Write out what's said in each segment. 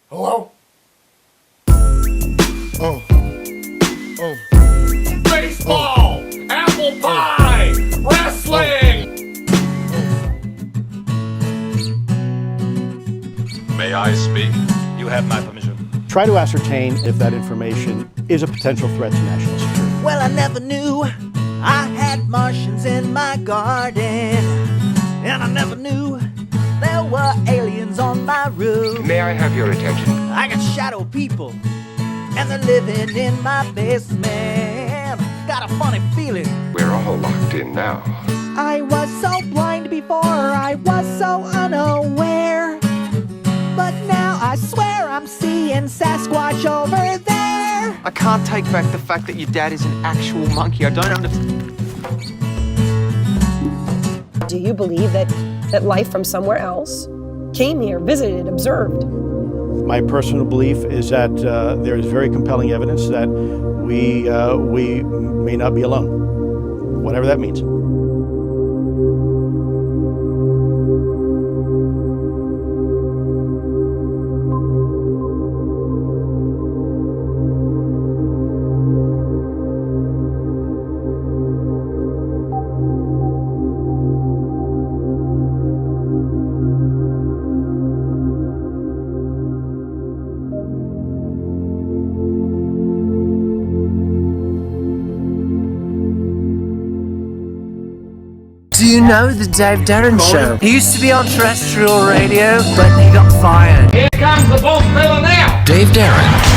Hello? Baseball! Apple pie! Wrestling! May I speak? You have my permission. Try to ascertain if that information is a potential threat to national security. Well, I never knew I had Martians in my garden. And I never knew there were aliens on my roof. May I have your attention? I got shadow people, and they're living in my basement. Got a funny feeling. We're all locked in now. I was so blind before, I was so unaware. But now I swear I'm seeing Sasquatch over there. I can't take back the fact that your dad is an actual monkey. I don't understand. Do you believe that life from somewhere else came here, visited, observed? My personal belief is that there is very compelling evidence that we may not be alone, whatever that means. Do you know the Dave Darren Show? He used to be on terrestrial radio, but he got fired. Here comes the boat fella now! Dave Darren.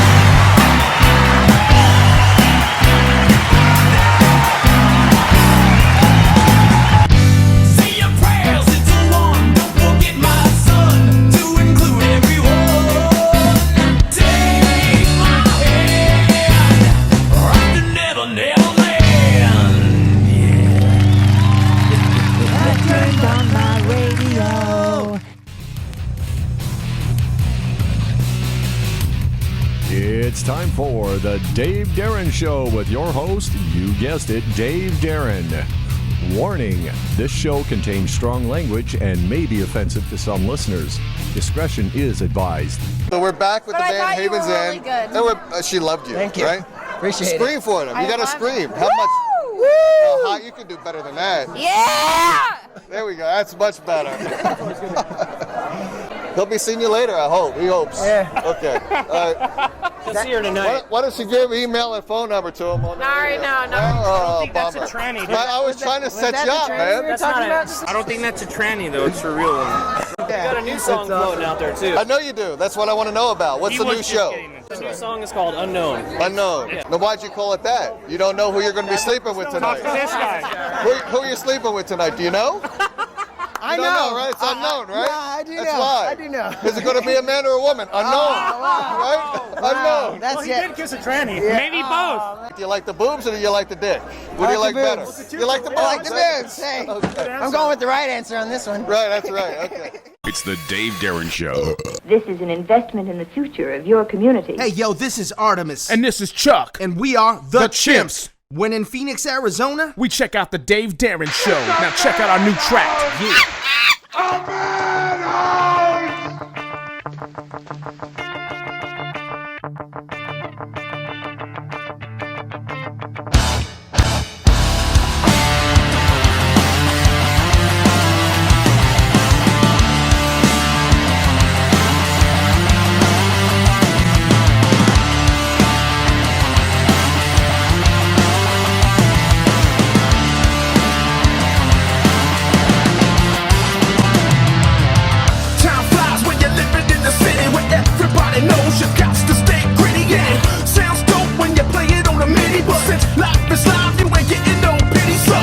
It's time for the Dave Darren Show with your host, you guessed it, Dave Darren. Warning, this show contains strong language and may be offensive to some listeners. Discretion is advised. So we're back with the band Havens Inn. Good. She loved you, Thank you. right? Appreciate Scream it. for them. You gotta scream. How much? How you can do better than that. Yeah! There we go. That's much better. He'll be seeing you later, I hope. He hopes. Yeah. Okay. All right. He'll see her tonight. Why don't you give email and phone number to him? Sorry, no. Oh, That's a bummer. tranny. I was trying to set you up, man. I don't think that's a tranny, though. It's for real one. We got a new song floating out there, too. I know you do. That's what I want to know about. What's the new show? The new song is called Unknown. Unknown. Yeah. Now, why'd you call it that? You don't know who you're going to be sleeping with tonight. This guy. Who are you sleeping with tonight? Do you know? I You know. don't know, right? It's unknown, right? Yeah, I do That's know. why. I do know. Is it going to be a man or a woman? Unknown. Right? Unknown. That's it. Kiss a tranny. Yeah. Maybe both. Do you like the boobs or do you like the dick? What do you like the better? boobs. You like the boobs? I like the boobs. Hey, Okay. I'm going with the right answer on this one. Right, that's right. Okay. It's the Dave Darren Show. This is an investment in the future of your community. Hey, yo, this is Artemis. And this is Chuck. And we are The Chimps. When in Phoenix, Arizona, We check out the Dave Darren Show. Now check out our new track. yeah. Time flies when you're living in the city where everybody knows you got to stay gritty. Yeah, sounds dope when you play it on a mini, but since life is live, you ain't getting no pity. So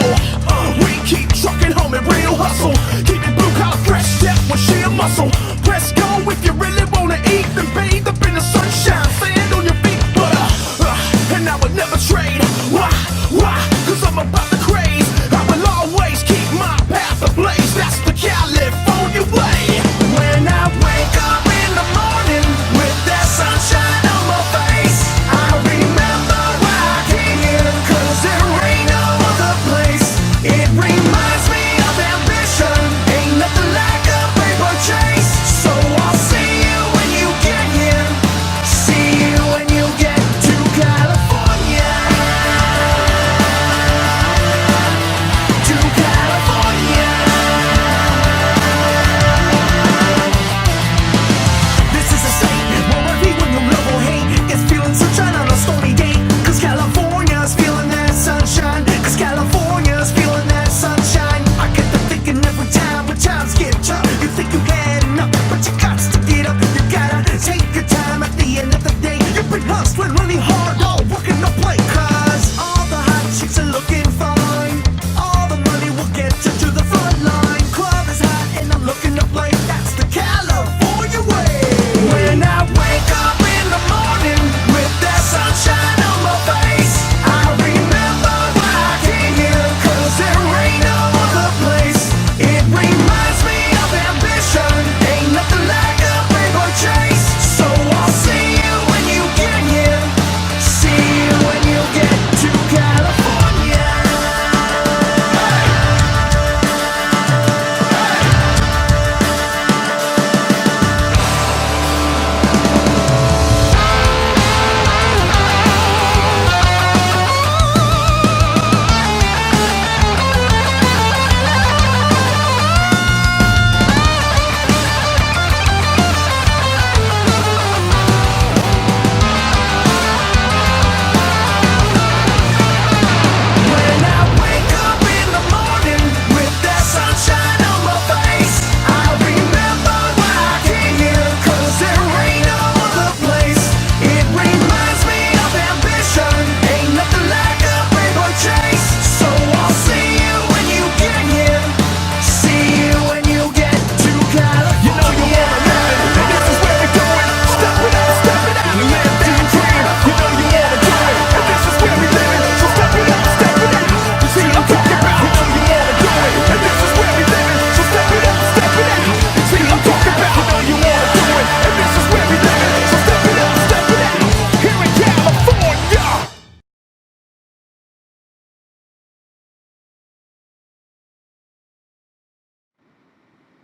we keep trucking home and real hustle, keeping blue collar fresh, step with sheer muscle. Press go if you really wanna eat, then bathe up in the sunshine, stand on your feet. But and I would never trade. Why? 'Cause I'm about the craze. I will always keep my path ablaze. That's the California way. When I wake up in the morning with that sunshine on my face, I remember why I came here, 'cause there ain't no other place. It reminds me of ambition, ain't nothing like a paper chase.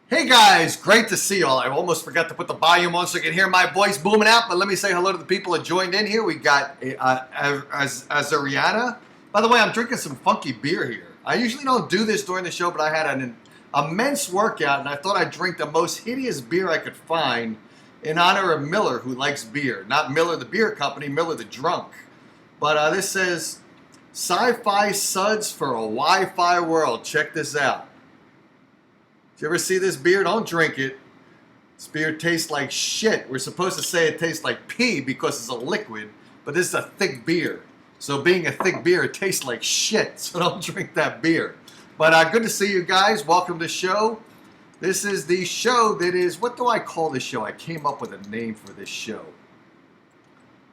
Hey guys, great to see y'all. I almost forgot to put the volume on so you can hear my voice booming out, but let me say hello to the people that joined in here. We got Azariana. By the way, I'm drinking some funky beer here. I usually don't do this during the show, but I had an immense workout, and I thought I'd drink the most hideous beer I could find in honor of Miller, who likes beer. Not Miller the beer company, Miller the drunk. But this says, Sci-Fi Suds for a Wi-Fi World. Check this out. Did you ever see this beer? Don't drink it. This beer tastes like shit. We're supposed to say it tastes like pee because it's a liquid, but this is a thick beer. So being a thick beer, it tastes like shit. So don't drink that beer. But good to see you guys. Welcome to the show. This is the show that is, what do I call this show? I came up with a name for this show.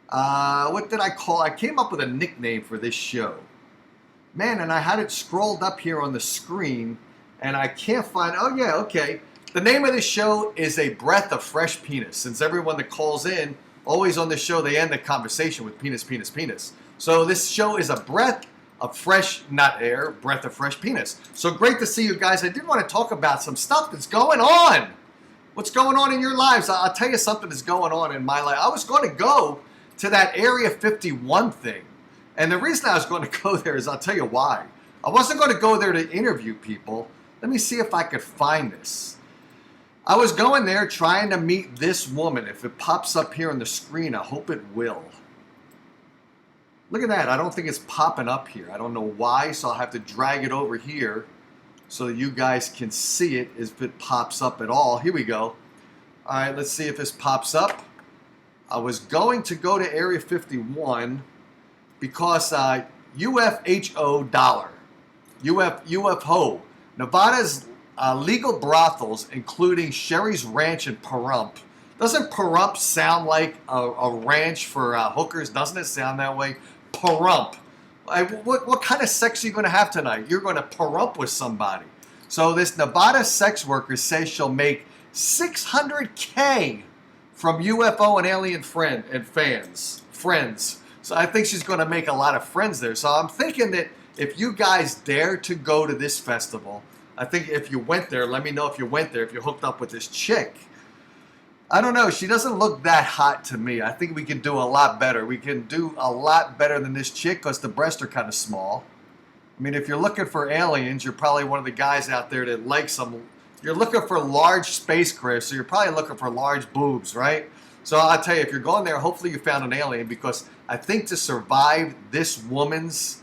What did I call? I came up with a nickname for this show. Man, and I had it scrolled up here on the screen. And I can't find, oh yeah, okay. The name of this show is A Breath of Fresh Penis. Since everyone that calls in, always on this show, they end the conversation with penis, penis, penis. So this show is a breath of fresh, not air, breath of fresh penis. So great to see you guys. I did want to talk about some stuff that's going on. What's going on in your lives? I'll tell you something that's going on in my life. I was going to go to that Area 51 thing. And the reason I was going to go there is, I'll tell you why. I wasn't going to go there to interview people. Let me see if I could find this. I was going there trying to meet this woman. If it pops up here on the screen, I hope it will. Look at that. I don't think it's popping up here. I don't know why, so I'll have to drag it over here so that you guys can see it if it pops up at all. Here we go. All right, let's see if this pops up. I was going to go to Area 51 because UFHO dollar. UFO. Nevada's legal brothels, including Sherry's Ranch in Pahrump. Doesn't Pahrump sound like a ranch for hookers? Doesn't it sound that way? Pahrump. What kind of sex are you going to have tonight? You're going to Pahrump with somebody. So this Nevada sex worker says she'll make $600K from UFO and alien friends. So I think she's going to make a lot of friends there. So I'm thinking that if you guys dare to go to this festival, I think if you went there, let me know if you went there, if you hooked up with this chick. I don't know. She doesn't look that hot to me. I think we can do a lot better. We can do a lot better than this chick because the breasts are kind of small. I mean, if you're looking for aliens, you're probably one of the guys out there that likes them. You're looking for large spacecraft, so you're probably looking for large boobs, right? So I'll tell you, if you're going there, hopefully you found an alien, because I think to survive this woman's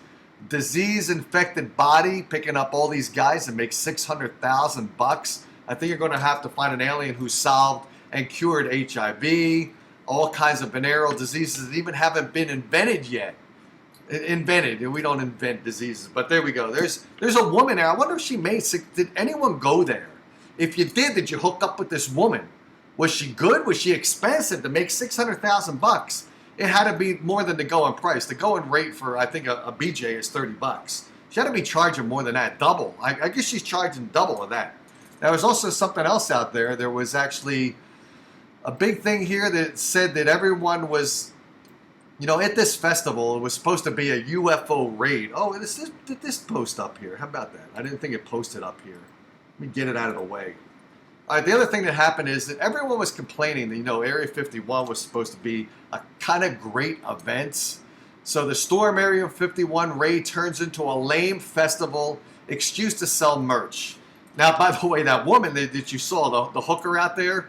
disease-infected body, picking up all these guys and make $600,000, I think you're going to have to find an alien who solved and cured HIV, all kinds of venereal diseases that even haven't been invented yet. Invented. We don't invent diseases, but there we go. There's a woman there. I wonder if she made six. Did anyone go there? If you did you hook up with this woman? Was she good? Was she expensive to make $600,000? It had to be more than the going price. The going rate for, I think, a BJ is $30. She had to be charging more than that, double. I guess she's charging double of that. There was also something else out there. There was actually a big thing here that said that everyone was, at this festival, it was supposed to be a UFO raid. Oh, did this post up here? How about that? I didn't think it posted up here. Let me get it out of the way. All right, the other thing that happened is that everyone was complaining that, Area 51 was supposed to be a kind of great event. So the Storm Area 51 raid turns into a lame festival excuse to sell merch. Now, by the way, that woman that you saw, the hooker out there,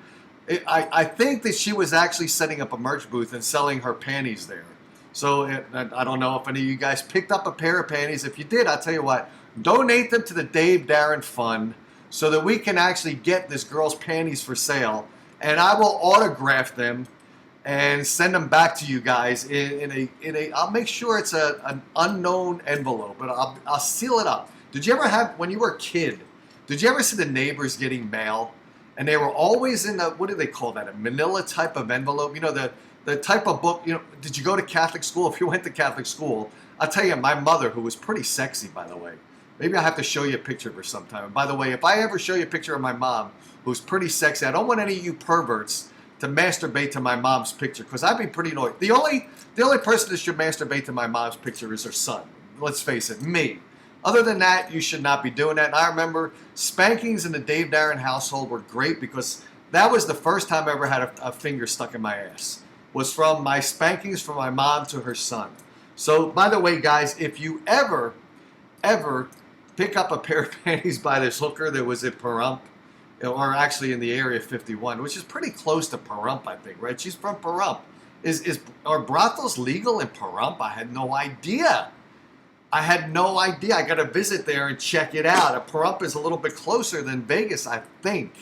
I think that she was actually setting up a merch booth and selling her panties there. So I don't know if any of you guys picked up a pair of panties. If you did, I'll tell you what, donate them to the Dave Darren Fund, so that we can actually get this girl's panties for sale, and I will autograph them and send them back to you guys in a. I'll make sure it's an unknown envelope, but I'll seal it up. Did you ever have, when you were a kid, did you ever see the neighbors getting mail, and they were always in what do they call that? A manila type of envelope. The type of book. Did you go to Catholic school? If you went to Catholic school, I'll tell you, my mother, who was pretty sexy, by the way. Maybe I'll have to show you a picture of her sometime. And by the way, if I ever show you a picture of my mom, who's pretty sexy, I don't want any of you perverts to masturbate to my mom's picture, because I'd be pretty annoyed. The only person that should masturbate to my mom's picture is her son. Let's face it, me. Other than that, you should not be doing that. And I remember spankings in the Dave Darren household were great because that was the first time I ever had a finger stuck in my ass. Was from my spankings from my mom to her son. So, by the way, guys, if you ever pick up a pair of panties by this hooker that was at Pahrump, or actually in the area of 51, which is pretty close to Pahrump, I think, right? She's from Pahrump. Are brothels legal in Pahrump? I had no idea. I got to visit there and check it out. Pahrump is a little bit closer than Vegas, I think,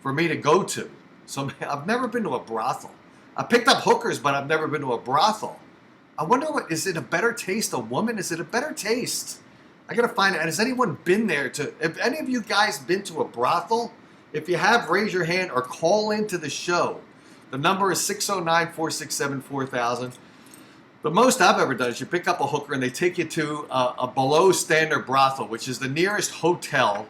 for me to go to. So I've never been to a brothel. I picked up hookers, but I've never been to a brothel. I wonder is it a better taste? A woman? Is it a better taste? I got to find out. Has anyone been there have any of you guys been to a brothel? If you have, raise your hand or call into the show. The number is 609-467-4000. The most I've ever done is you pick up a hooker and they take you to a below standard brothel, which is the nearest hotel,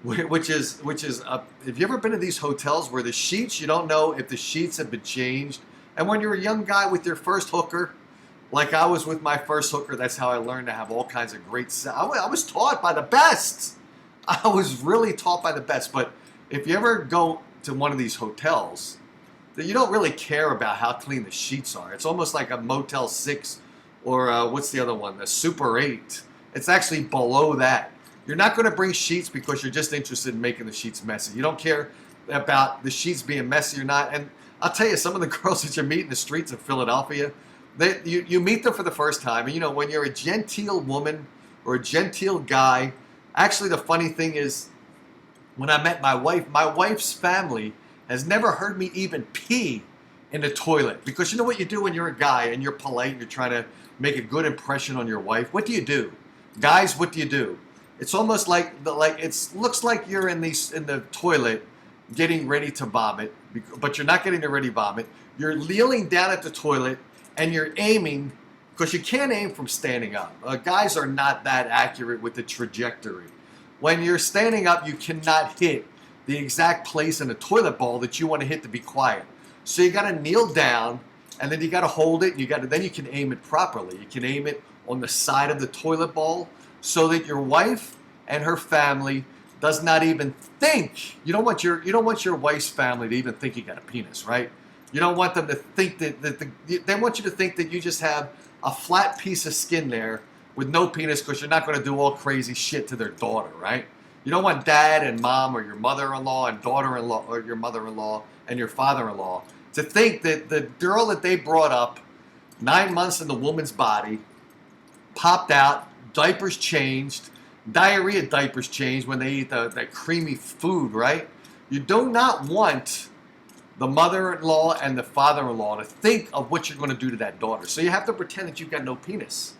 which is have you ever been to these hotels where the sheets, you don't know if the sheets have been changed? And when you're a young guy with your first hooker, like I was with my first hooker, that's how I learned to have all kinds of great I was taught by the best. I was really taught by the best. But if you ever go to one of these hotels, you don't really care about how clean the sheets are. It's almost like a Motel 6 or what's the other one? The Super 8. It's actually below that. You're not going to bring sheets because you're just interested in making the sheets messy. You don't care about the sheets being messy or not. And I'll tell you, some of the girls that you meet in the streets of Philadelphia, you meet them for the first time. And, when you're a genteel woman or a genteel guy, actually the funny thing is, when I met my wife's family has never heard me even pee in the toilet. Because you know what you do when you're a guy and you're polite and you're trying to make a good impression on your wife? What do you do? Guys, what do you do? It's almost like it looks like you're in the toilet getting ready to vomit, but you're not getting ready to vomit. You're kneeling down at the toilet and you're aiming, because you can't aim from standing up. Guys are not that accurate with the trajectory. When you're standing up, you cannot hit the exact place in the toilet bowl that you want to hit to be quiet. So you got to kneel down, and then you got to hold it, and then you can aim it properly. You can aim it on the side of the toilet bowl so that your wife and her family does not even think. You don't want your wife's family to even think you got a penis, right? You don't want them to think that they want you to think that you just have a flat piece of skin there with no penis, because you're not going to do all crazy shit to their daughter, right? You don't want dad and mom or your mother-in-law and daughter-in-law, or your mother-in-law and your father-in-law to think that the girl that they brought up 9 months in the woman's body, popped out, diapers changed, diarrhea diapers changed when they eat that creamy food, right? You do not want the mother-in-law and the father-in-law to think of what you're going to do to that daughter. So you have to pretend that you've got no penis.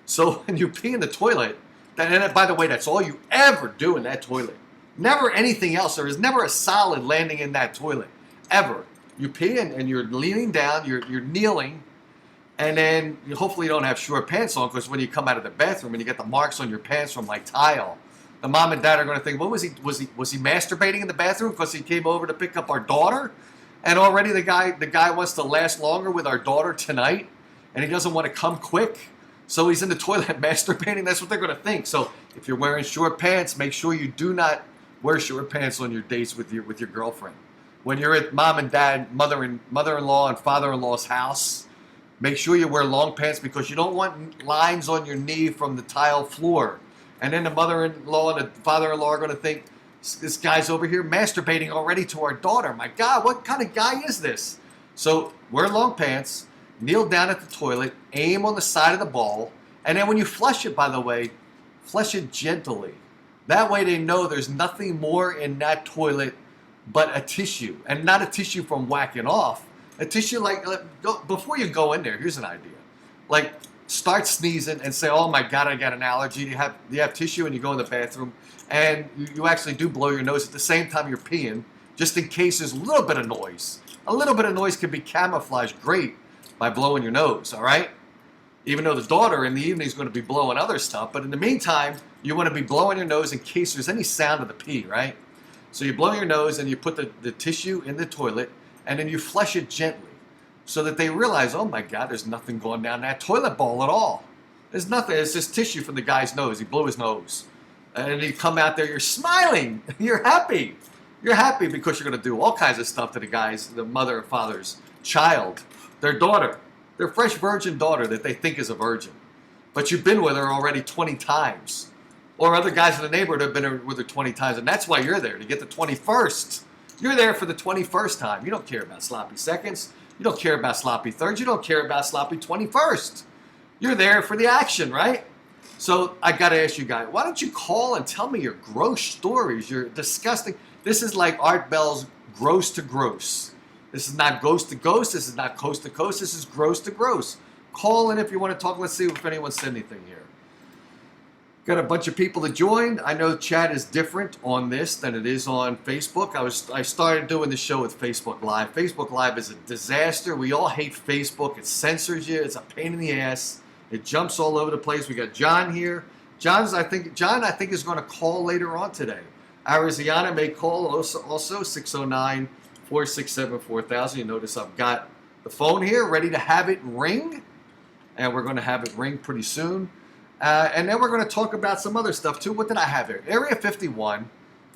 So when you pee in the toilet, and by the way, that's all you ever do in that toilet. Never anything else. There is never a solid landing in that toilet, ever. You pee and you're leaning down, you're kneeling, and then hopefully you don't have short pants on, because when you come out of the bathroom and you get the marks on your pants from like tile, the mom and dad are going to think, what was he masturbating in the bathroom because he came over to pick up our daughter? And already the guy wants to last longer with our daughter tonight, and he doesn't want to come quick. So he's in the toilet masturbating. That's what they're going to think. So if you're wearing short pants, make sure you do not wear short pants on your dates with your girlfriend. When you're at mom and dad, mother-in-law and father-in-law's house, make sure you wear long pants, because you don't want lines on your knee from the tile floor. And then the mother-in-law and the father-in-law are going to think, this guy's over here masturbating already to our daughter. My God, what kind of guy is this? So wear long pants. Kneel down at the toilet, aim on the side of the bowl, and then when you flush it, by the way, flush it gently. That way they know there's nothing more in that toilet but a tissue, and not a tissue from whacking off. A tissue before you go in there, here's an idea. Like, start sneezing and say, oh my God, I got an allergy. You have tissue, and you go in the bathroom, and you actually do blow your nose at the same time you're peeing, just in case there's a little bit of noise. A little bit of noise can be camouflaged great by blowing your nose, all right? Even though the daughter in the evening is going to be blowing other stuff, but in the meantime, you want to be blowing your nose in case there's any sound of the pee, right? So you blow your nose and you put the tissue in the toilet, and then you flush it gently so that they realize, oh my God, there's nothing going down that toilet bowl at all. There's nothing. It's just tissue from the guy's nose. He blew his nose. And you come out there, you're smiling. You're happy. You're happy because you're going to do all kinds of stuff to the mother and father's child, their daughter, their fresh virgin daughter that they think is a virgin. But you've been with her already 20 times. Or other guys in the neighborhood have been with her 20 times, and that's why you're there, to get the 21st. You're there for the 21st time. You don't care about sloppy seconds. You don't care about sloppy thirds. You don't care about sloppy 21st. You're there for the action, right? So I got to ask you guys, why don't you call and tell me your gross stories, your disgusting. This is like Art Bell's gross to gross. This is not ghost to ghost. This is not coast to coast. This is gross to gross. Call in if you want to talk. Let's see if anyone said anything here. Got a bunch of people to join. I know chat is different on this than it is on Facebook. I started doing the show with Facebook Live. Facebook Live is a disaster. We all hate Facebook. It censors you. It's a pain in the ass. It jumps all over the place. We got John here. John, I think, is going to call later on today. Ariziana may call also 609-467-4000. You notice I've got the phone here ready to have it ring. And we're going to have it ring pretty soon. And then we're going to talk about some other stuff too. What did I have here? Area 51.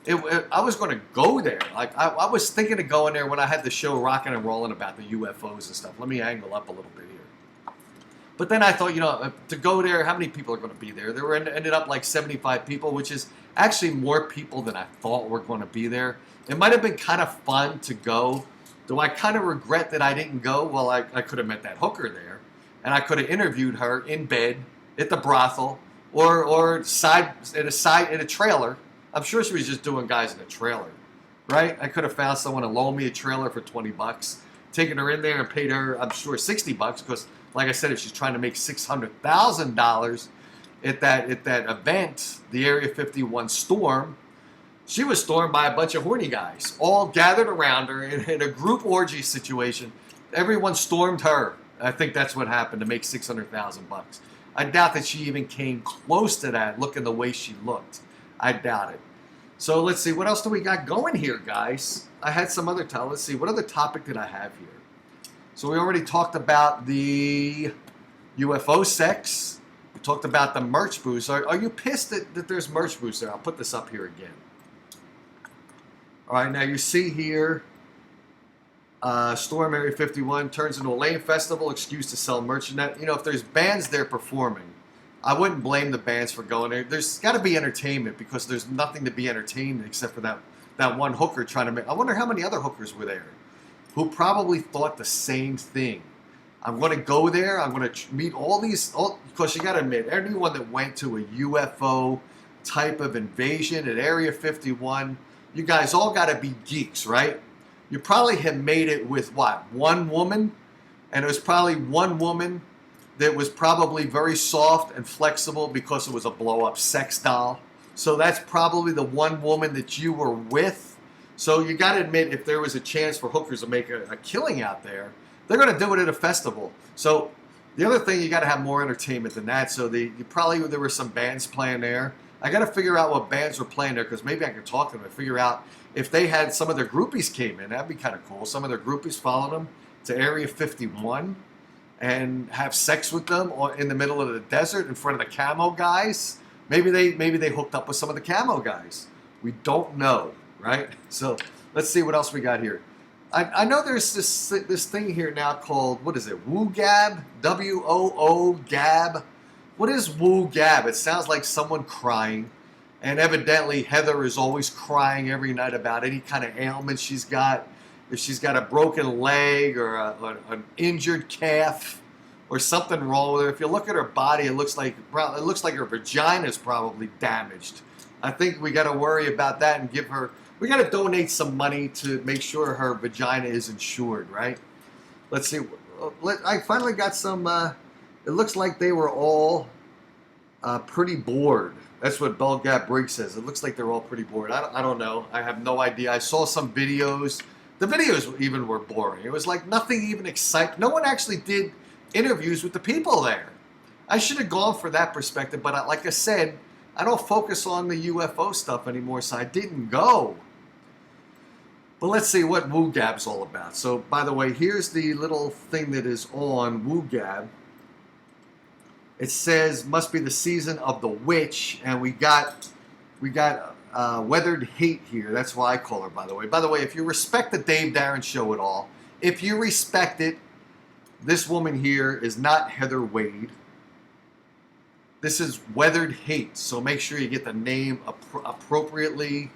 I was going to go there. Like I was thinking of going there when I had the show rocking and rolling about the UFOs and stuff. Let me angle up a little bit here. But then I thought, to go there, how many people are going to be there? There ended up like 75 people, which is actually more people than I thought were going to be there. It might have been kind of fun to go. Do I kind of regret that I didn't go? Well, I could have met that hooker there, and I could have interviewed her in bed at the brothel or in a trailer. I'm sure she was just doing guys in a trailer, right? I could have found someone to loan me a trailer for $20, taken her in there and paid her, I'm sure, $60 because, like I said, if she's trying to make $600,000 at that event, the Area 51 storm, she was stormed by a bunch of horny guys, all gathered around her in a group orgy situation. Everyone stormed her. I think that's what happened to make $600,000. I doubt that she even came close to that, looking the way she looked. I doubt it. So let's see, what else do we got going here, guys? I had some other let's see, what other topic did I have here? So we already talked about the UFO sex. We talked about the merch booths. Are you pissed that there's merch booths there? I'll put this up here again. All right, now you see here, Storm Area 51 turns into a lame festival, excuse to sell merchandise. If there's bands there performing, I wouldn't blame the bands for going there. There's got to be entertainment because there's nothing to be entertained except for that one hooker trying to make. I wonder how many other hookers were there who probably thought the same thing. I'm going to go there. I'm going to meet because you got to admit, anyone that went to a UFO type of invasion at Area 51, you guys all got to be geeks, right? You probably have made it with what? One woman? And it was probably one woman that was probably very soft and flexible because it was a blow-up sex doll. So that's probably the one woman that you were with. So you got to admit, if there was a chance for hookers to make a killing out there, they're going to do it at a festival. So the other thing, you got to have more entertainment than that. So there were some bands playing there. I got to figure out what bands were playing there because maybe I could talk to them and figure out if they had some of their groupies came in. That'd be kind of cool. Some of their groupies followed them to Area 51 and have sex with them in the middle of the desert in front of the camo guys. Maybe they hooked up with some of the camo guys. We don't know, right? So let's see what else we got here. I know there's this thing here now called, what is it, WooGab? WOO-GAB. What is WooGab? It sounds like someone crying. And evidently Heather is always crying every night about any kind of ailment she's got. If she's got a broken leg or an injured calf or something wrong with her. If you look at her body, it looks like her vagina is probably damaged. I think we got to worry about that and we got to donate some money to make sure her vagina is insured, right? Let's see. I finally got some, it looks like they were all pretty bored. That's what Belgap Briggs says. It looks like they're all pretty bored. I don't know. I have no idea. I saw some videos. The videos even were boring. It was like nothing even exciting. No one actually did interviews with the people there. I should have gone for that perspective, but like I said, I don't focus on the UFO stuff anymore, so I didn't go. But let's see what WooGab's all about. So, by the way, here's the little thing that is on WooGab. It says must be the season of the witch, and we got Weathered Hate here. That's why I call her, by the way. By the way, if you respect the Dave Darren Show at all, if you respect it, this woman here is not Heather Wade. This is Weathered Hate, so make sure you get the name appropriately.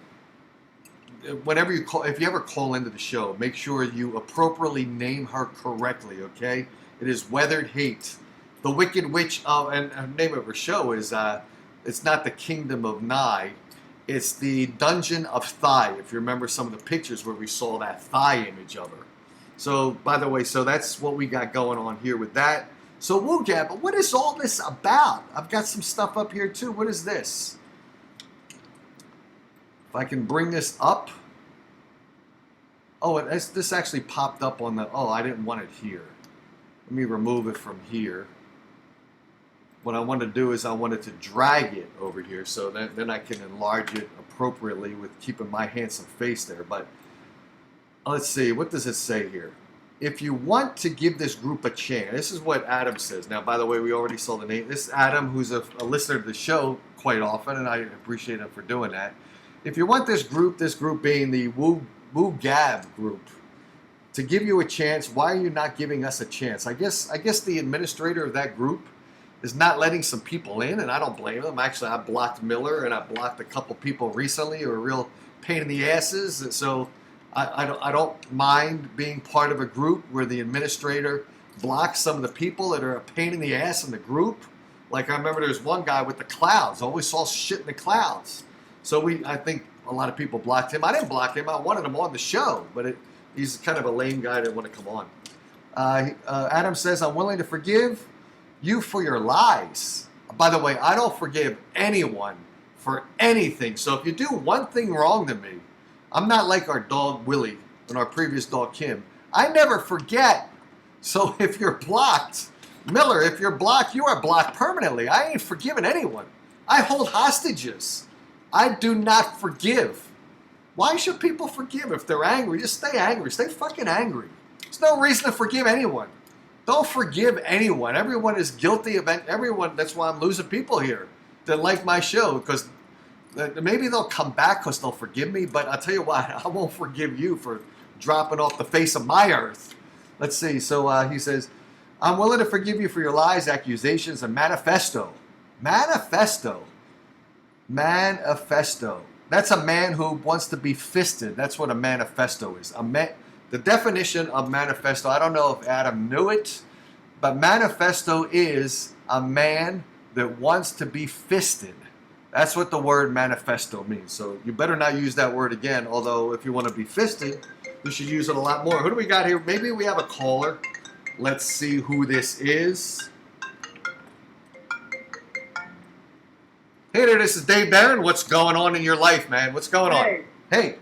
Whenever you call, if you ever call into the show, make sure you appropriately name her correctly, okay? It is Weathered Hate. The Wicked Witch, and the name of her show is, it's not the Kingdom of Nye, it's the Dungeon of Thigh, if you remember some of the pictures where we saw that thigh image of her. So, by the way, so that's what we got going on here with that. So, Woogab, but what is all this about? I've got some stuff up here, too. What is this? If I can bring this up. Oh, this actually popped up on the... Oh, I didn't want it here. Let me remove it from here. What I want to do is I wanted to drag it over here so then I can enlarge it appropriately with keeping my handsome face there. But let's see, what does it say here? If you want to give this group a chance, this is what Adam says. Now, by the way, we already saw the name. This is Adam, who's a listener to the show quite often, and I appreciate him for doing that. If you want this group being the Woo Gab group, to give you a chance, why are you not giving us a chance? I guess the administrator of that group is not letting some people in, and I don't blame them. Actually, I blocked Miller, and I blocked a couple people recently who are a real pain in the asses, and so I don't mind being part of a group where the administrator blocks some of the people that are a pain in the ass in the group. Like I remember there was one guy with the clouds, always saw shit in the clouds. So I think a lot of people blocked him. I didn't block him. I wanted him on the show, but he's kind of a lame guy that didn't want to come on. Adam says, I'm willing to forgive you for your lies. By the way, I don't forgive anyone for anything. So if you do one thing wrong to me, I'm not like our dog Willie and our previous dog Kim. I never forget. So if you're blocked, Miller, if you're blocked, you are blocked permanently. I ain't forgiving anyone. I hold hostages. I do not forgive. Why should people forgive if they're angry? Just stay angry. Stay fucking angry. There's no reason to forgive anyone. Don't forgive anyone. Everyone is guilty of everyone. That's why I'm losing people here that like my show, because maybe they'll come back because they'll forgive me, but I'll tell you what, I won't forgive you for dropping off the face of my earth. Let's see. So he says, I'm willing to forgive you for your lies, accusations, and manifesto. Manifesto. Manifesto. That's a man who wants to be fisted. That's what a manifesto is. The definition of manifesto, I don't know if Adam knew it, but manifesto is a man that wants to be fisted. That's what the word manifesto means. So you better not use that word again, although if you want to be fisted, you should use it a lot more. Who do we got here? Maybe we have a caller. Let's see who this is. Hey there, this is Dave Barron. What's going on in your life, man? What's going on? Hey.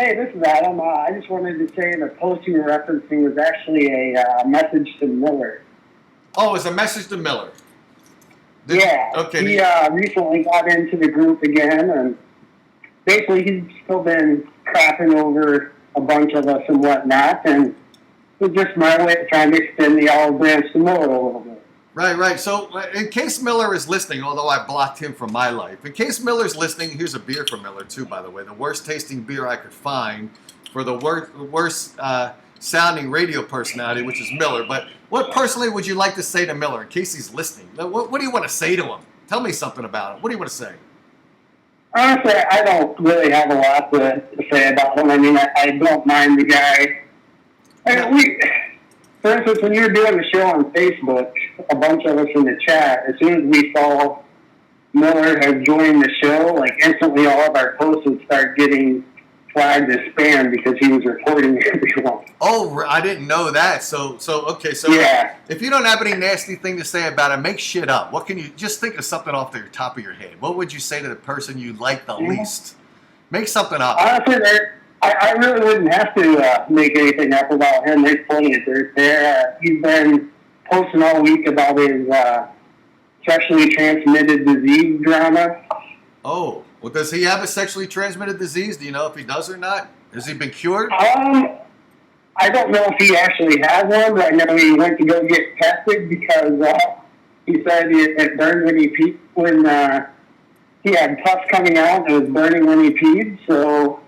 Hey, this is Adam. I just wanted to say the post you were referencing was actually a message to Miller. Oh, it's a message to Miller. Okay. He recently got into the group again, and basically he's still been crapping over a bunch of us and whatnot, and it's just my way of trying to extend the olive branch to Miller a little bit. Right. So in case Miller is listening, although I blocked him from my life, in case Miller's listening, here's a beer from Miller too, by the way. The worst tasting beer I could find for the worst sounding radio personality, which is Miller. But what personally would you like to say to Miller in case he's listening? What do you want to say to him? Tell me something about him. What do you want to say? Honestly, I don't really have a lot to say about him. I mean, I don't mind the guy. For instance, when you were doing the show on Facebook, a bunch of us in the chat, as soon as we saw Miller had joined the show, like instantly all of our posts would start getting flagged as spam because he was reporting everyone. Oh, I didn't know that. So yeah. If you don't have any nasty thing to say about it, make shit up. What can you just think of something off the top of your head? What would you say to the person you like the least? Make something up. Honestly, I really wouldn't have to make anything up about him. There's plenty of dirt there. He's been posting all week about his sexually transmitted disease drama. Oh, well, does he have a sexually transmitted disease? Do you know if he does or not? Has he been cured? I don't know if he actually has one, but I know he went to go get tested because He said it burned when he peed, when he had pus coming out. It was burning when he peed. So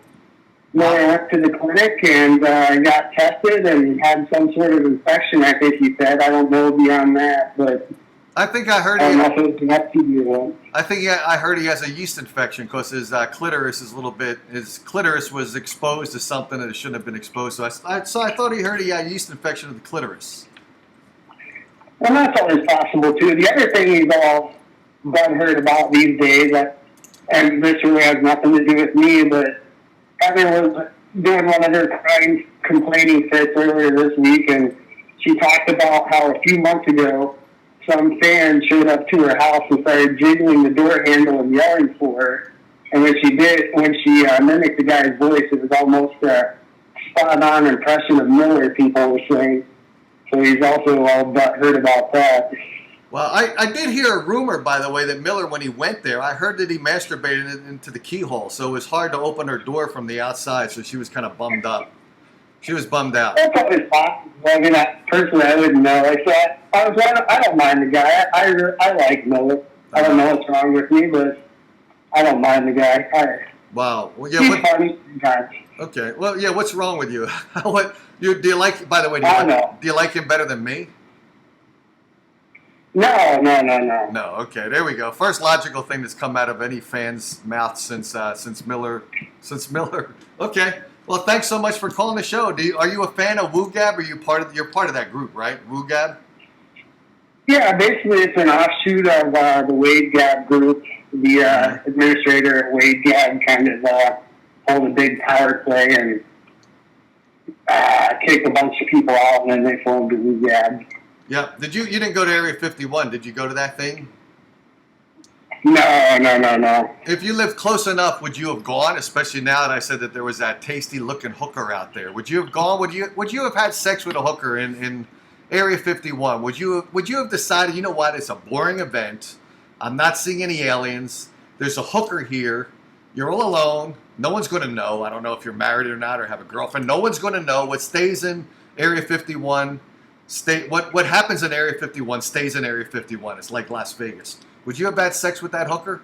Miller went to the clinic and got tested and had some sort of infection. I think he said. I don't know beyond that, but I think I heard. I don't know if it was an STD or what. I think I heard he has a yeast infection because his clitoris is a little bit. His clitoris was exposed to something that it shouldn't have been exposed to. So I thought he heard he had a yeast infection of the clitoris. Well, that's always possible too. The other thing he's all butthurt about these days, and this really has nothing to do with me, but Heather was doing one of her crying, complaining fits earlier this week, and she talked about how a few months ago some fan showed up to her house and started jiggling the door handle and yelling for her. And when she mimicked the guy's voice, it was almost a spot-on impression of Miller, people were saying. So he's also all butthurt about that. Well, I did hear a rumor, by the way, that Miller, when he went there, I heard that he masturbated into the keyhole, so it was hard to open her door from the outside, so she was kind of bummed up. She was bummed out. That's always possible. I mean, personally, I wouldn't know. Like that, I don't mind the guy. I like Miller. I don't know what's wrong with me, but I don't mind the guy. Wow. Well, yeah. He's funny sometimes. Okay. Well, yeah. What's wrong with you? Do you like? By the way, do you like him better than me? No. No. Okay. There we go. First logical thing that's come out of any fan's mouth since Miller. Okay. Well, thanks so much for calling the show. Are you a fan of WooGab? Or you're part of that group, right? WooGab. Yeah, basically it's an offshoot of the Wade Gab group. The administrator at Wade Gab kind of hold a big power play and kick a bunch of people out, and then they formed the WooGab. Yeah. You didn't go to Area 51? Did you go to that thing? No. If you lived close enough, would you have gone? Especially now that I said that there was that tasty-looking hooker out there. Would you have gone? Would you have had sex with a hooker in Area 51? Would you have decided, you know what, it's a boring event. I'm not seeing any aliens. There's a hooker here. You're all alone. No one's going to know. I don't know if you're married or not or have a girlfriend. No one's going to know. What stays in Area 51, what happens in Area 51 stays in Area 51. It's like Las Vegas. Would you have had sex with that hooker?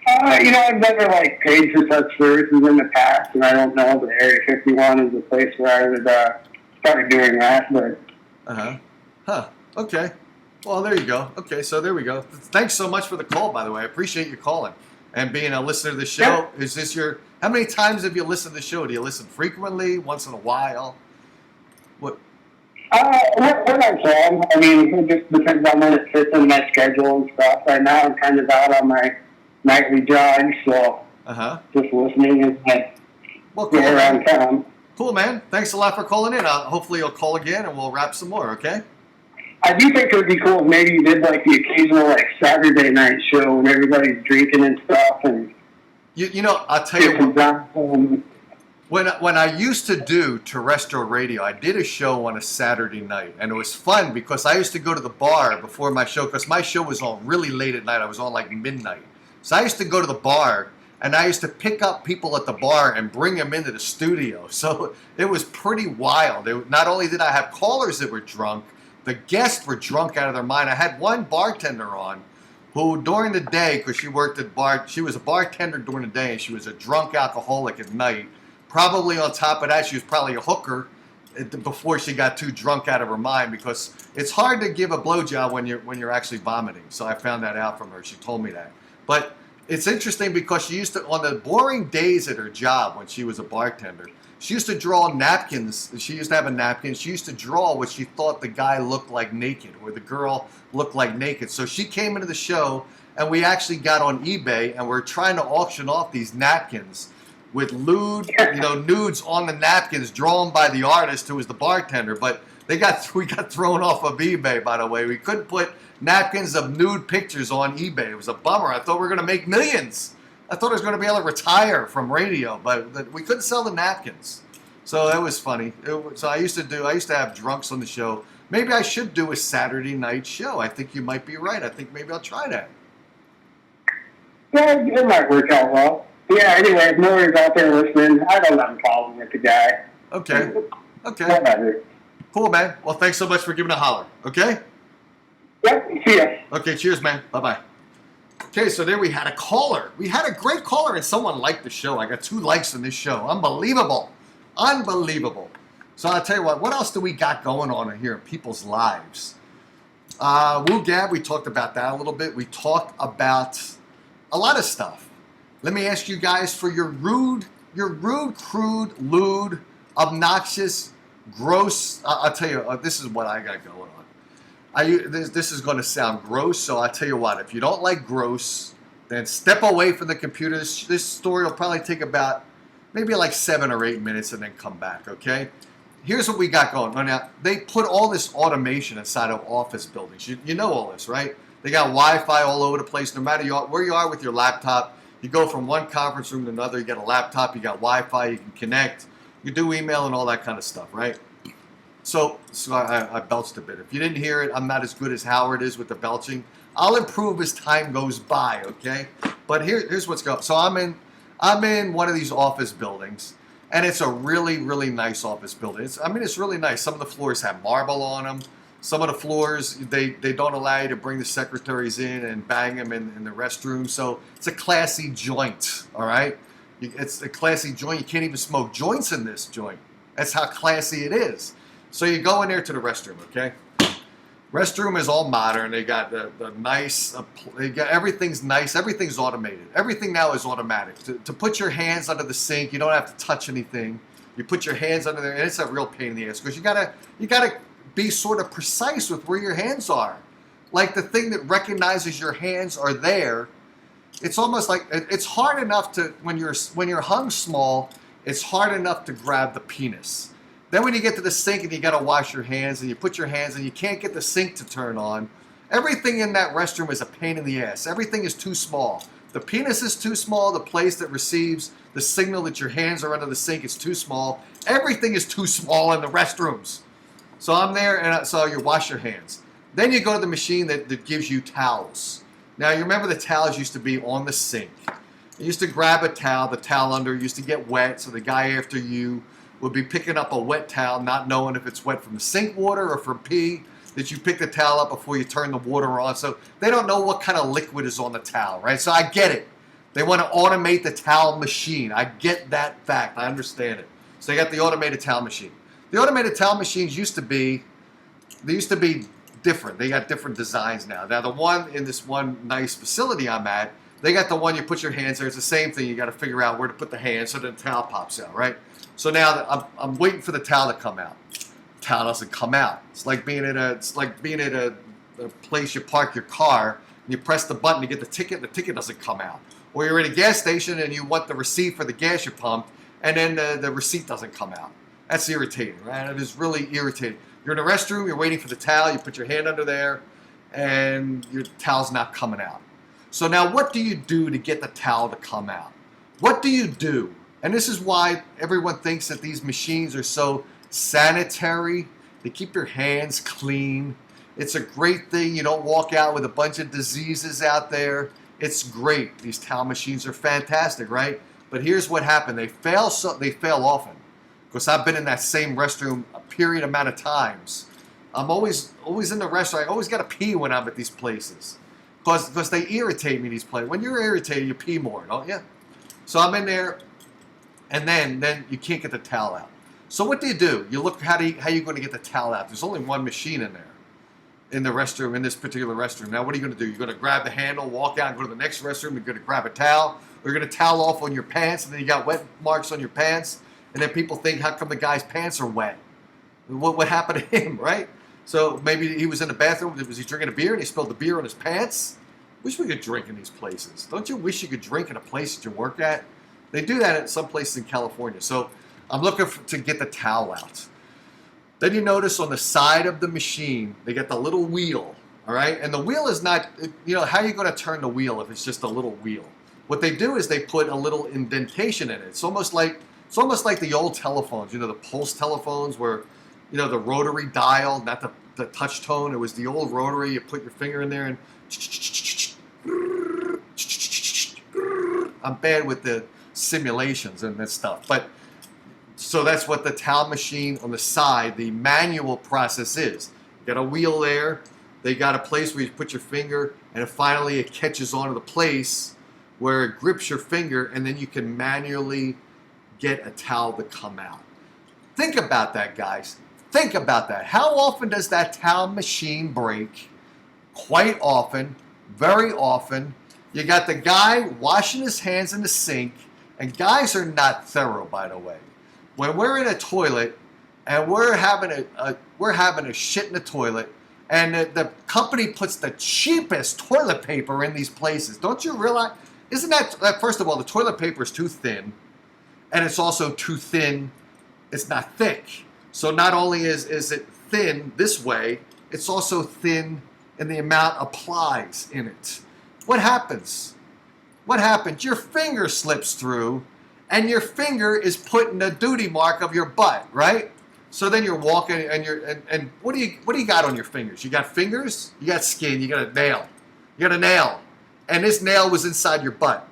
I've never paid for such services in the past, and I don't know if Area 51 is the place where I would start doing that. But Okay. Well, there you go. Okay, so there we go. Thanks so much for the call, by the way. I appreciate you calling and being a listener to the show. Yeah. Is this how many times have you listened to the show? Do you listen frequently? Once in a while? What? When I can. I mean, it just depends on when it fits in my schedule and stuff. Right now, I'm kind of out on my nightly jog, so just listening is cool, around town. Cool, man. Thanks a lot for calling in. Hopefully you'll call again and we'll wrap some more, okay? I do think it would be cool if maybe you did the occasional Saturday night show when everybody's drinking and stuff. And I'll tell you what. When I used to do terrestrial radio, I did a show on a Saturday night, and it was fun because I used to go to the bar before my show, because my show was on really late at night. I was on midnight. So I used to go to the bar, and I used to pick up people at the bar and bring them into the studio. So it was pretty wild. Not only did I have callers that were drunk, the guests were drunk out of their mind. I had one bartender on who during the day, because she worked at bar, she was a bartender during the day, and she was a drunk alcoholic at night. Probably on top of that, she was probably a hooker before she got too drunk out of her mind, because it's hard to give a blowjob when you're actually vomiting. So I found that out from her. She told me that. But it's interesting because she used to, on the boring days at her job when she was a bartender, she used to draw napkins. She used to have a napkin. She used to draw what she thought the guy looked like naked or the girl looked like naked. So she came into the show, and we actually got on eBay, and we're trying to auction off these napkins with nudes on the napkins drawn by the artist who was the bartender. But we got thrown off of eBay, by the way. We couldn't put napkins of nude pictures on eBay. It was a bummer. I thought we were going to make millions. I thought I was going to be able to retire from radio, but we couldn't sell the napkins. So that was funny. So I used to have drunks on the show. Maybe I should do a Saturday night show. I think you might be right. I think maybe I'll try that. Yeah, it might work out well. Yeah, anyway, if Miller's out there listening, I don't have a problem with the guy. Okay. Whatever. Cool, man. Well, thanks so much for giving a holler, okay? Yep, see ya. Okay, cheers, man. Bye-bye. Okay, so there we had a caller. We had a great caller, and someone liked the show. I got 2 likes on this show. Unbelievable. Unbelievable. So I'll tell you what else do we got going on here in people's lives? Woo Gab, we talked about that a little bit. We talked about a lot of stuff. Let me ask you guys for your rude, crude, lewd, obnoxious, gross. I'll tell you, this is what I got going on. This is going to sound gross, so I'll tell you what. If you don't like gross, then step away from the computer. This story will probably take about maybe like 7 or 8 minutes and then come back, okay? Here's what we got going on. Now, they put all this automation inside of office buildings. You know all this, right? They got Wi-Fi all over the place. No matter where you are with your laptop, you go from one conference room to another. You got a laptop, you got Wi-Fi, you can connect. You do email and all that kind of stuff, right? So I belched a bit. If you didn't hear it, I'm not as good as Howard is with the belching. I'll improve as time goes by, okay? But here's what's going on. So I'm in one of these office buildings, and it's a really, really nice office building. It's really nice. Some of the floors have marble on them. Some of the floors, they don't allow you to bring the secretaries in and bang them in the restroom. So it's a classy joint, all right? It's a classy joint. You can't even smoke joints in this joint. That's how classy it is. So you go in there to the restroom, okay? Restroom is all modern. They got the nice, everything's nice. Everything's automated. Everything now is automatic. To put your hands under the sink, you don't have to touch anything. You put your hands under there, and it's a real pain in the ass because you gotta be sort of precise with where your hands are. Like the thing that recognizes your hands are there. It's almost like it's hard enough to when you're hung small. It's hard enough to grab the penis. Then when you get to the sink and you got to wash your hands and you put your hands and you can't get the sink to turn on, everything in that restroom is a pain in the ass. Everything is too small. The penis is too small. The place that receives the signal that your hands are under the sink is too small. Everything is too small in the restrooms. So I'm there, and so you wash your hands. Then you go to the machine that gives you towels. Now, you remember the towels used to be on the sink. You used to grab a towel. The towel under used to get wet, so the guy after you would be picking up a wet towel, not knowing if it's wet from the sink water or from pee, that you pick the towel up before you turn the water on. So they don't know what kind of liquid is on the towel, right? So I get it. They want to automate the towel machine. I get that fact. I understand it. So they got the automated towel machine. The automated towel machines used to be different. They got different designs now. Now the one in this one nice facility I'm at, they got the one you put your hands there. It's the same thing. You got to figure out where to put the hands so the towel pops out, right? So now I'm waiting for the towel to come out. The towel doesn't come out. It's like being at a place you park your car and you press the button to get the ticket and the ticket doesn't come out. Or you're at a gas station and you want the receipt for the gas you pumped and then the receipt doesn't come out. That's irritating, right? It is really irritating. You're in a restroom, you're waiting for the towel, you put your hand under there, and your towel's not coming out. So now what do you do to get the towel to come out? What do you do? And this is why everyone thinks that these machines are so sanitary. They keep your hands clean. It's a great thing. You don't walk out with a bunch of diseases out there. It's great. These towel machines are fantastic, right? But here's what happened. They fail often. Because I've been in that same restroom a period amount of times. I'm always in the restroom. I always got to pee when I'm at these places. Because they irritate me, these places. When you're irritated, you pee more, don't you? So I'm in there, and then you can't get the towel out. So what do? You look how you going to get the towel out. There's only one machine in there, in the restroom, in this particular restroom. Now what are you going to do? You're going to grab the handle, walk out, and go to the next restroom. You're going to grab a towel. Or you're going to towel off on your pants, and then you got wet marks on your pants. And then people think, how come the guy's pants are wet? What happened to him, right? So maybe he was in the bathroom. Was he drinking a beer and he spilled the beer on his pants? Wish we could drink in these places. Don't you wish you could drink in a place that you work at? They do that at some places in California. So I'm looking to get the towel out. Then you notice on the side of the machine, they got the little wheel, all right? And the wheel is not, how are you going to turn the wheel if it's just a little wheel? What they do is they put a little indentation in it. It's almost like the old telephones, the pulse telephones where, the rotary dial, not the touch tone. It was the old rotary. You put your finger in there and I'm bad with the simulations and that stuff. But so that's what the towel machine on the side, the manual process is. You got a wheel there. They got a place where you put your finger, and finally it catches onto the place where it grips your finger, and then you can manually get a towel to come out. Think about that, guys. Think about that. How often does that towel machine break? Quite often, very often. You got the guy washing his hands in the sink, and guys are not thorough, by the way. When we're in a toilet and we're having a shit in the toilet, and the company puts the cheapest toilet paper in these places, don't you realize? Isn't that first of all, the toilet paper is too thin, and it's also too thin. It's not thick. So not only is it thin this way, it's also thin in the amount applies in it. What happens? What happens? Your finger slips through, and your finger is putting the duty mark of your butt, right? So then you're walking, and what do you got on your fingers? You got fingers, you got skin, you got a nail. You got a nail, and this nail was inside your butt,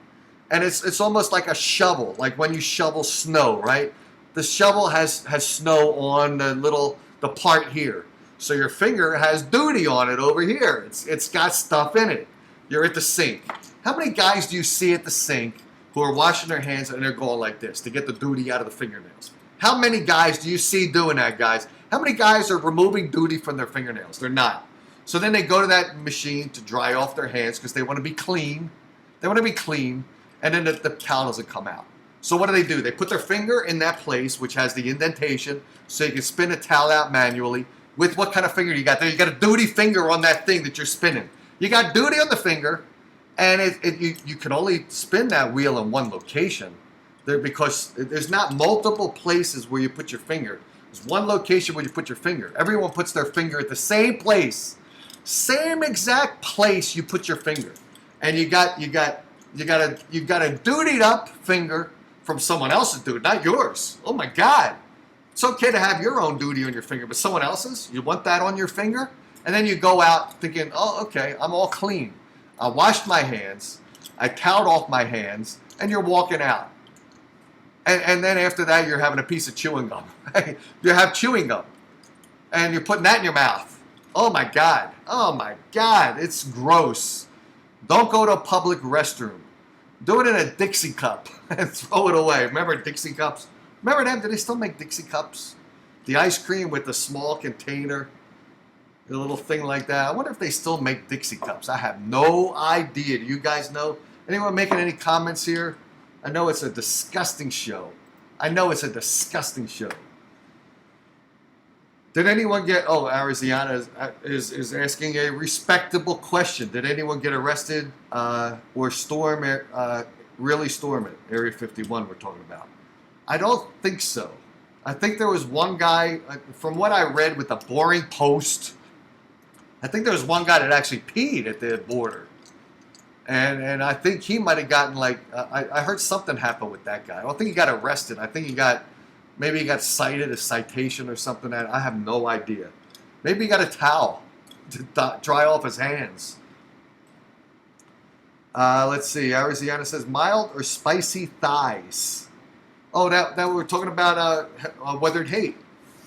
and it's almost like a shovel, like when you shovel snow, right? The shovel has snow on the part here. So your finger has duty on it over here. It's got stuff in it. You're at the sink. How many guys do you see at the sink who are washing their hands and they're going like this to get the duty out of the fingernails? How many guys do you see doing that, guys? How many guys are removing duty from their fingernails? They're not. So then they go to that machine to dry off their hands because they want to be clean. They want to be clean, and then the towel doesn't come out. So what do? They put their finger in that place, which has the indentation, so you can spin the towel out manually. With what kind of finger you got there? You got a duty finger on that thing that you're spinning. You got duty on the finger, and you can only spin that wheel in one location. Because there's not multiple places where you put your finger. There's one location where you put your finger. Everyone puts their finger at the same place. Same exact place you put your finger. And you got a dutied up finger from someone else's duty, not yours. Oh my God. It's okay to have your own duty on your finger, but someone else's? You want that on your finger? And then you go out thinking, oh, okay, I'm all clean. I washed my hands. I toweled off my hands. And you're walking out. And then after that, you're having a piece of chewing gum. You have chewing gum. And you're putting that in your mouth. Oh my God. Oh my God. It's gross. Don't go to a public restroom. Do it in a Dixie cup and throw it away. Remember Dixie cups? Remember them? Do they still make Dixie cups? The ice cream with the small container. A little thing like that. I wonder if they still make Dixie cups. I have no idea. Do you guys know? Anyone making any comments here? I know it's a disgusting show. I know it's a disgusting show. Did anyone get... Oh, Ariziana is asking a respectable question. Did anyone get arrested or storm it, really storm it? Area 51 we're talking about. I don't think so. I think there was one guy, from what I read with the Boring Post, I think there was one guy that actually peed at the border. And I think he might have gotten I heard something happen with that guy. I don't think he got arrested. I think maybe he got cited, a citation or something. I have no idea. Maybe he got a towel to dry off his hands. Let's see. Ariziana says, mild or spicy thighs? Oh, that we were talking about weathered hate.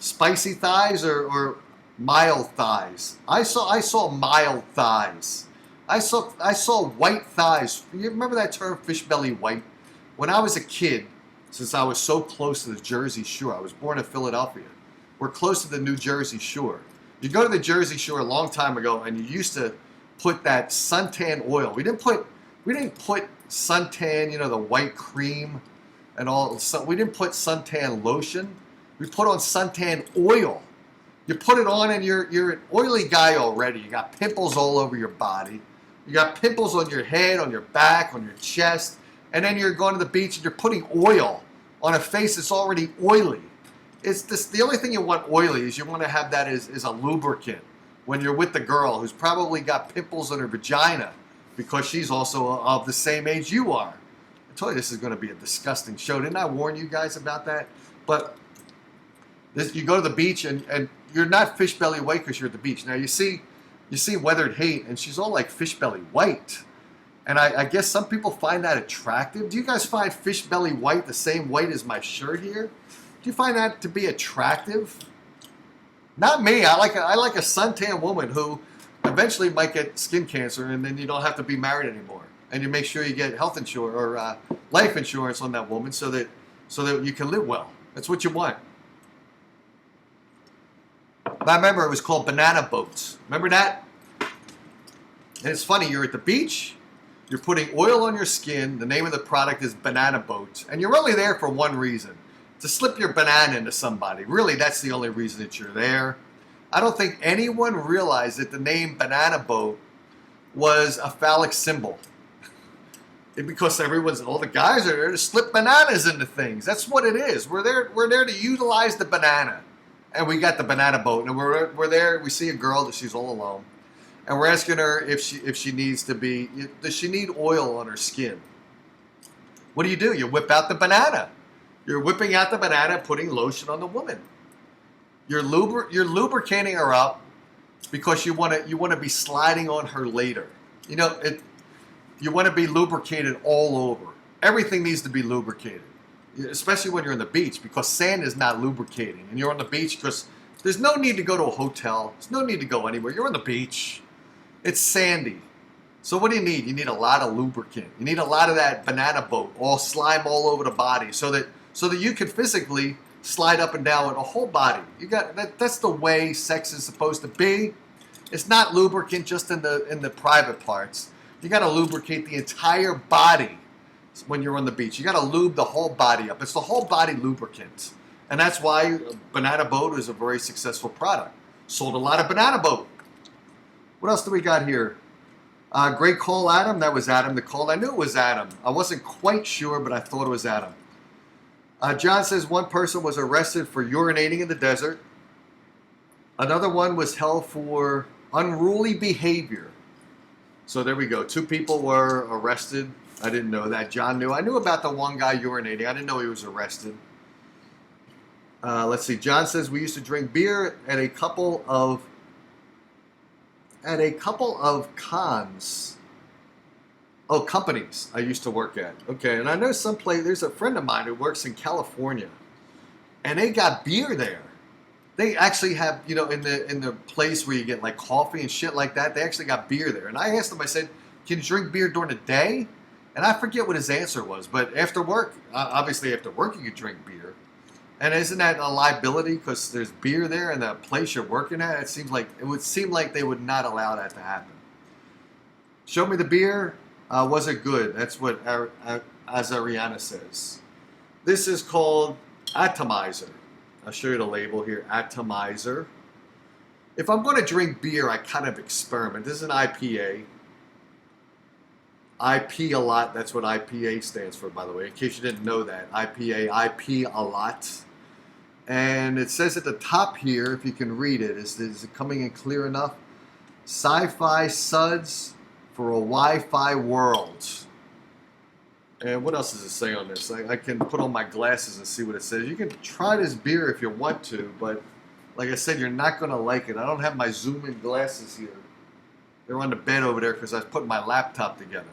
Spicy thighs or mild thighs? I saw mild thighs. I saw white thighs. You remember that term, fish belly white? When I was a kid, since I was so close to the Jersey Shore, I was born in Philadelphia. We're close to the New Jersey Shore. You go to the Jersey Shore a long time ago, and you used to put that suntan oil. We didn't put suntan, the white cream and all. So we didn't put suntan lotion. We put on suntan oil. You put it on, and you're an oily guy already. You got pimples all over your body. You got pimples on your head, on your back, on your chest, and then you're going to the beach and you're putting oil on a face that's already oily. The only thing you want oily is you want to have that as a lubricant when you're with the girl who's probably got pimples on her vagina because she's also of the same age you are. I told you this is going to be a disgusting show. Didn't I warn you guys about that? But you go to the beach and you're not fish belly white because you're at the beach. Now you see weathered hate, and she's all like fish belly white. And I guess some people find that attractive. Do you guys find fish belly white the same white as my shirt here? Do you find that to be attractive? Not me. I like a suntan woman who eventually might get skin cancer, and then you don't have to be married anymore. And you make sure you get health insurance or life insurance on that woman so that you can live well. That's what you want. But I remember it was called banana boats. Remember that? And it's funny, you're at the beach, you're putting oil on your skin, the name of the product is banana boats, and you're only there for one reason, to slip your banana into somebody. Really, that's the only reason that you're there. I don't think anyone realized that the name banana boat was a phallic symbol. Because all the guys are there to slip bananas into things. That's what it is. We're there to utilize the banana. And we got the banana boat, and we're there. We see a girl that she's all alone, and we're asking her if she needs to be. Does she need oil on her skin? What do? You whip out the banana. You're whipping out the banana, putting lotion on the woman. You're lubricating her up because you want to be sliding on her later. You know it. You want to be lubricated all over. Everything needs to be lubricated. Especially when you're on the beach, because sand is not lubricating. And you're on the beach because there's no need to go to a hotel. There's no need to go anywhere. You're on the beach. It's sandy. So what do you need? You need a lot of lubricant. You need a lot of that banana boat, all slime all over the body, so that you can physically slide up and down with the whole body. You got that's the way sex is supposed to be. It's not lubricant just in the private parts. You got to lubricate the entire body. When you're on the beach, you got to lube the whole body up. It's the whole body lubricant, and that's why banana boat is a very successful product. Sold a lot of banana boat. What else do we got here? Great call, Adam. That was Adam that called. I knew it was Adam. I wasn't quite sure, but I thought it was Adam. John says one person was arrested for urinating in the desert. Another one was held for unruly behavior. So there we go. 2 people were arrested. I didn't know that. John knew. I knew about the one guy urinating. I didn't know he was arrested. Let's see. John says we used to drink beer at a couple of cons. Oh, companies I used to work at. Okay, and I know there's a friend of mine who works in California, and they got beer there. They actually have, in the place where you get like coffee and shit like that, they actually got beer there. And I asked them, I said, can you drink beer during the day? And I forget what his answer was, but after work, obviously after work you could drink beer. And isn't that a liability because there's beer there in the place you're working at? It would seem like they would not allow that to happen. Show me the beer. Was it good? That's what Azariana says. This is called Atomizer. I'll show you the label here, Atomizer. If I'm going to drink beer, I kind of experiment. This is an IPA. IP a lot, that's what IPA stands for, by the way, in case you didn't know that. IPA, IP a lot. And it says at the top here, if you can read it, is it coming in clear enough? Sci-fi suds for a Wi-Fi world. And what else does it say on this? I can put on my glasses and see what it says. You can try this beer if you want to, but like I said, you're not going to like it. I don't have my zoom-in glasses here. They're on the bed over there because I was putting my laptop together.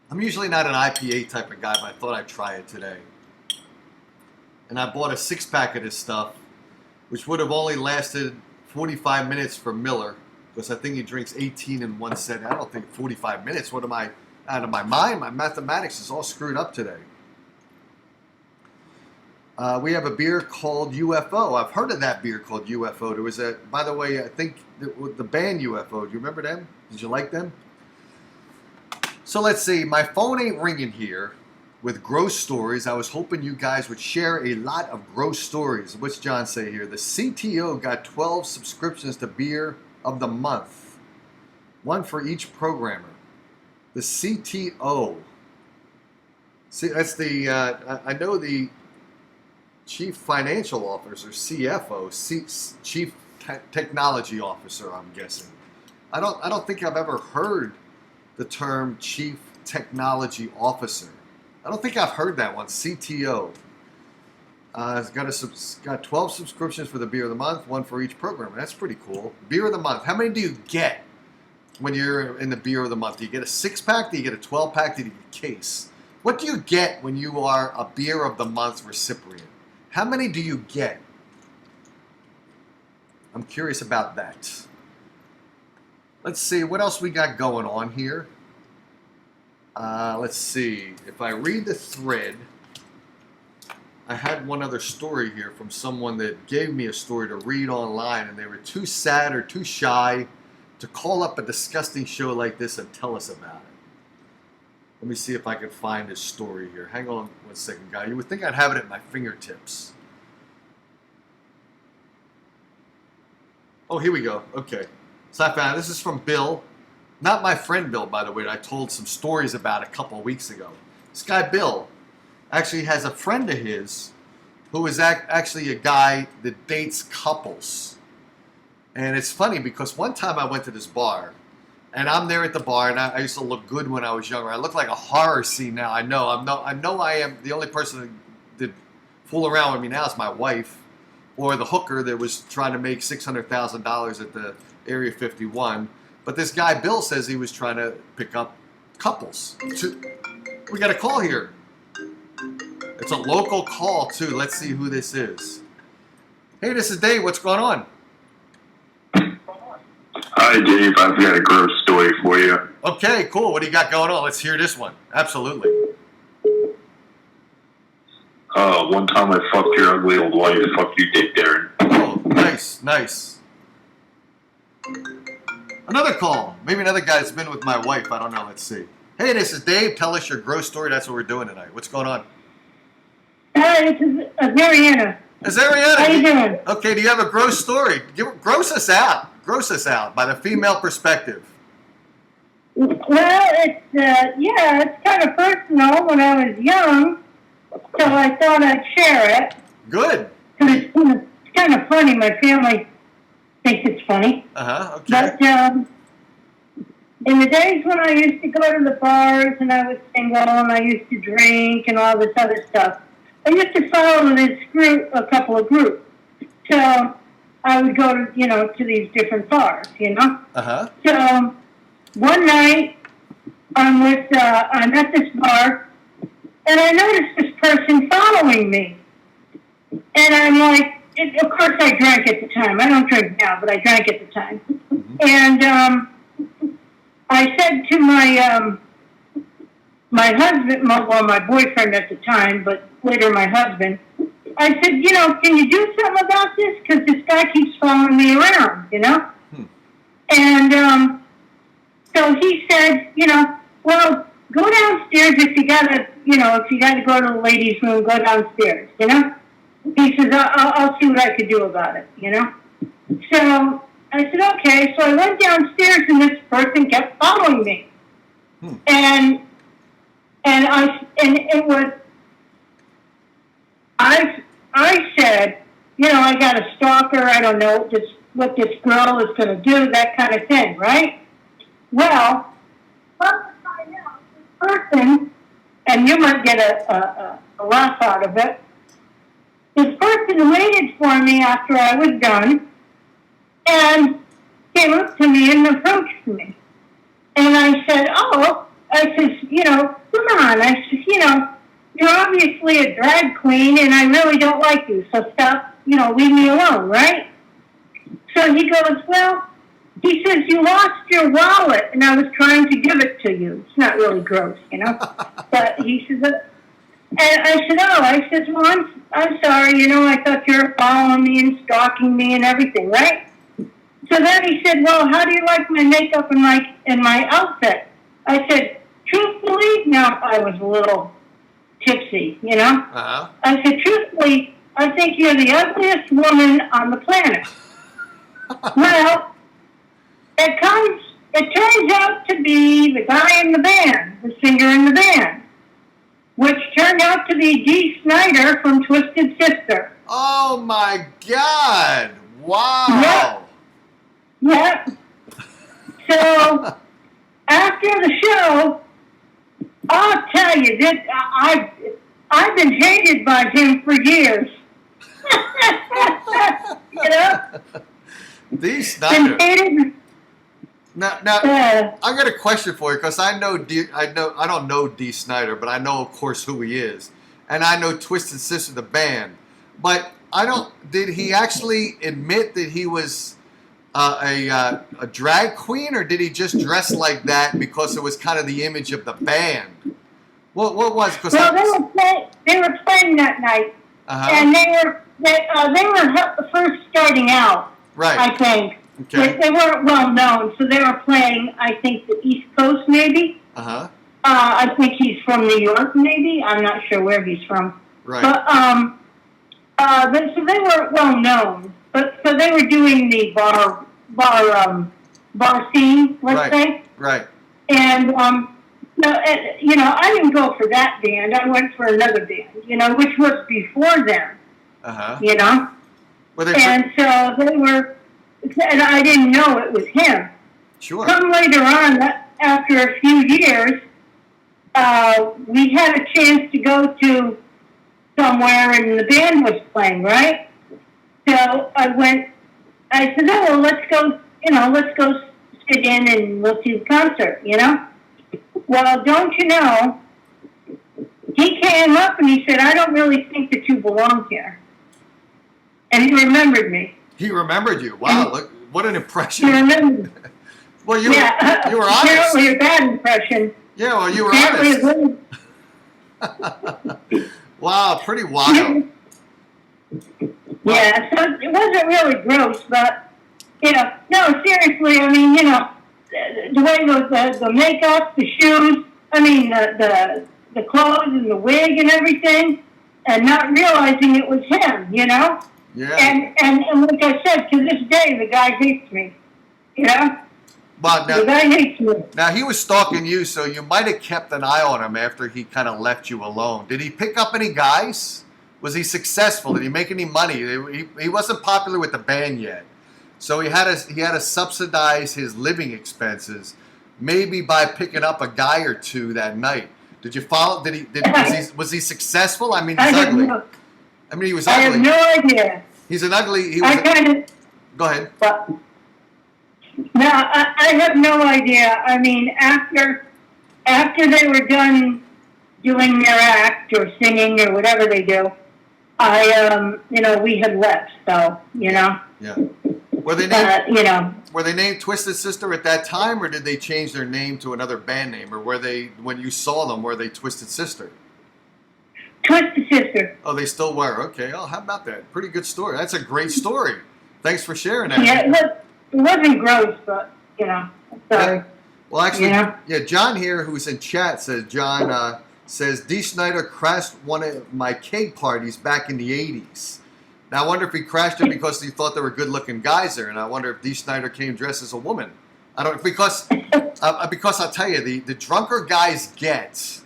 I'm usually not an IPA type of guy, but I thought I'd try it today. And I bought a 6-pack of this stuff, which would have only lasted 45 minutes for Miller, because I think he drinks 18 in one set. I don't think 45 minutes. What am I, out of my mind? My mathematics is all screwed up today. We have a beer called UFO. I've heard of that beer called UFO. There was by the way, I think the band UFO. Do you remember them? Did you like them? So let's see. My phone ain't ringing here with gross stories. I was hoping you guys would share a lot of gross stories. What's John say here? The CTO got 12 subscriptions to Beer of the Month. One for each programmer. The CTO. See, that's the, I know the Chief Financial Officer, CFO, Chief Technology Officer, I'm guessing. I don't think I've ever heard the term Chief Technology Officer. I don't think I've heard that one. CTO. It's got 12 subscriptions for the Beer of the Month, one for each program. That's pretty cool. Beer of the Month. How many do you get when you're in the Beer of the Month? Do you get a 6-pack? Do you get a 12-pack? Do you get a case? What do you get when you are a Beer of the Month recipient? How many do you get? I'm curious about that. Let's see what else we got going on here. Let's see. If I read the thread, I had one other story here from someone that gave me a story to read online, and they were too sad or too shy to call up a disgusting show like this and tell us about it. Let me see if I can find his story here. Hang on one second, guy. You would think I'd have it at my fingertips. Oh, here we go. Okay. So I found this is from Bill. Not my friend Bill, by the way, that I told some stories about a couple of weeks ago. This guy Bill actually has a friend of his who is actually a guy that dates couples. And it's funny because one time I went to this bar, and I'm there at the bar, and I used to look good when I was younger. I look like a horror scene now. I know I am the only person that fool around with me now is my wife, or the hooker that was trying to make $600,000 at the Area 51. But this guy Bill says he was trying to pick up couples. We got a call here. It's a local call too. Let's see who this is. Hey, this is Dave. What's going on? Hi, Dave. I've got a gross story for you. Okay, cool. What do you got going on? Let's hear this one. Absolutely. One time I fucked your ugly old wife. Fuck you, Dave Darren. Oh, nice, nice. Another call. Maybe another guy that's been with my wife. I don't know. Let's see. Hey, this is Dave. Tell us your gross story. That's what we're doing tonight. What's going on? Hi, this is Mariana. Is Ariana? How you doing? Okay, do you have a gross story? Gross us out. Gross us out by the female perspective. Well, it's kind of personal when I was young, so I thought I'd share it. Good. It's kind of funny. My family thinks it's funny. Okay. But in the days when I used to go to the bars and I was single and I used to drink and all this other stuff, I used to follow this group, a couple of groups. So I would go to these different bars, So one night I'm at this bar and I noticed this person following me. And I'm like, of course I drank at the time. I don't drink now, but I drank at the time. Mm-hmm. And I said to my husband, my boyfriend at the time, but later my husband, I said, can you do something about this? Because this guy keeps following me around, And so he said, well, go downstairs if you gotta go to the ladies' room, go downstairs, He says, I'll see what I could do about it, So I said, okay. So I went downstairs and this person kept following me. And it was, I said, I got a stalker, I don't know what this girl is going to do, that kind of thing, right? Well, let's find out. This person, and you might get a laugh out of it, this person waited for me after I was done and came up to me and approached me. And I said, come on. I said, you're obviously a drag queen and I really don't like you, so stop, leave me alone, right? So he goes, he says, you lost your wallet and I was trying to give it to you. It's not really gross, But he says, and I said, well, I'm sorry, I thought you were following me and stalking me and everything, right? So then he said, well, how do you like my makeup and my outfit? I said, truthfully, now I was a little tipsy, I said, truthfully, I think you're the ugliest woman on the planet. Well, it turns out to be the guy in the band, the singer in the band, which turned out to be Dee Snider from Twisted Sister. Oh my God! Wow! Yep. So after the show, I'll tell you this: I've been hated by him for years. Dee Snider. Now, I got a question for you because I don't know Dee Snider, but I know, of course, who he is, and I know Twisted Sister, the band. But Did he actually admit that he was a drag queen, or did he just dress like that because it was kind of the image of the band? What was? Well, they were playing that night, and they were first starting out. Right. I think. Okay. They weren't well known, so they were playing. I think the East Coast, maybe. I think he's from New York, maybe. I'm not sure where he's from. Right. But so they weren't well known. But so they were doing the bar scene, let's say. Right. And I didn't go for that band. I went for another band, which was before them. And so they were, and I didn't know it was him. Sure. Come later on, after a few years, we had a chance to go to somewhere and the band was playing, right? So I said, oh, well, let's go sit in and we'll see the concert, Well, don't you know, he came up and he said, I don't really think that you belong here. And he remembered me. He remembered you. Wow, look, what an impression. He remembered me. Well, you were honest. Apparently a bad impression. Yeah, well, you were honest. Wow, pretty wild. Yeah, so it wasn't really gross, but, no, seriously, I mean, the way the makeup, the shoes, I mean, the clothes and the wig and everything, and not realizing it was him, Yeah. And like I said, to this day, the guy hates me, But now, the guy hates me. Now, he was stalking you, so you might have kept an eye on him after he kind of left you alone. Did he pick up any guys? Was he successful? Did he make any money? He wasn't popular with the band yet. So he had to subsidize his living expenses, maybe by picking up a guy or two that night. Did you follow? Was he successful? I mean, he's ugly. He was ugly. I have no idea. He's an ugly. Go ahead. No, I have no idea. I mean, after they were done doing their act or singing or whatever they do, we had left. So, Yeah. Were they named Twisted Sister at that time, or did they change their name to another band name, or were they, when you saw them, were they Twisted Sister? Twisted Sister. Oh, they still were. Okay. Oh, how about that? Pretty good story. That's a great story. Thanks for sharing that. Yeah, it wasn't gross, but sorry. Yeah. Well, actually, John here, who's in chat, says Dee Snider crashed one of my cake parties back in the 80s. Now, I wonder if he crashed it because he thought there were good-looking guys there, and I wonder if Dee Snider came dressed as a woman. Because I'll tell you, the drunker guys get,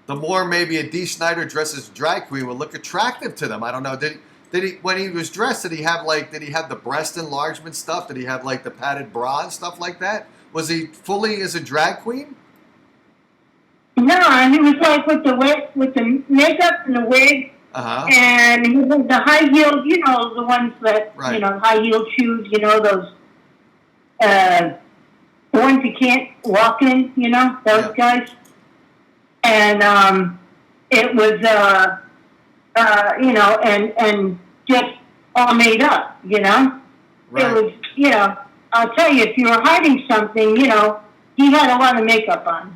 the more maybe a Dee Snider dressed as a drag queen would look attractive to them. I don't know. Did he when he was dressed? Did he have the breast enlargement stuff? Did he have the padded bra and stuff like that? Was he fully as a drag queen? No, he was with the makeup and the wig. And the high heels, the ones that, high heeled shoes, those, the ones you can't walk in, those guys. And, it was, and just all made up, Right. It was, I'll tell you, if you were hiding something, he had a lot of makeup on,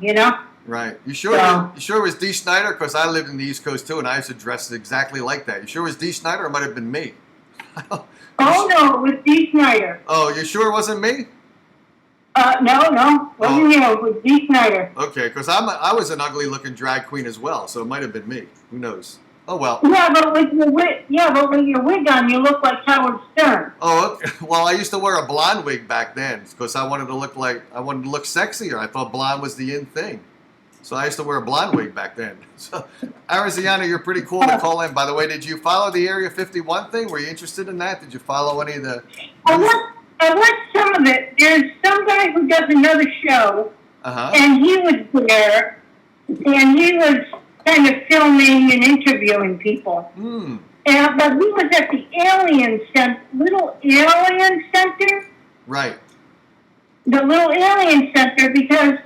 Right. You sure it was Dee Snider? Because I lived in the East Coast too, and I used to dress exactly like that. You sure it was Dee Snider, or it might have been me? No, it was Dee Snider. Oh, you sure it wasn't me? No. Wasn't you? It was Dee Snider. Okay, because I was an ugly-looking drag queen as well, so it might have been me. Who knows? Oh, well. Yeah, but with your wig on, you look like Howard Stern. Oh, okay. Well, I used to wear a blonde wig back then because I wanted to look sexier. I thought blonde was the in thing. So I used to wear a blonde wig back then. So, Ariziana, you're pretty cool to call in. By the way, did you follow the Area 51 thing? Were you interested in that? Did you follow any of the... I watched some of it. There's some guy who does another show, and he was there, and he was kind of filming and interviewing people. But he was at the little alien center. Right. The little alien center, because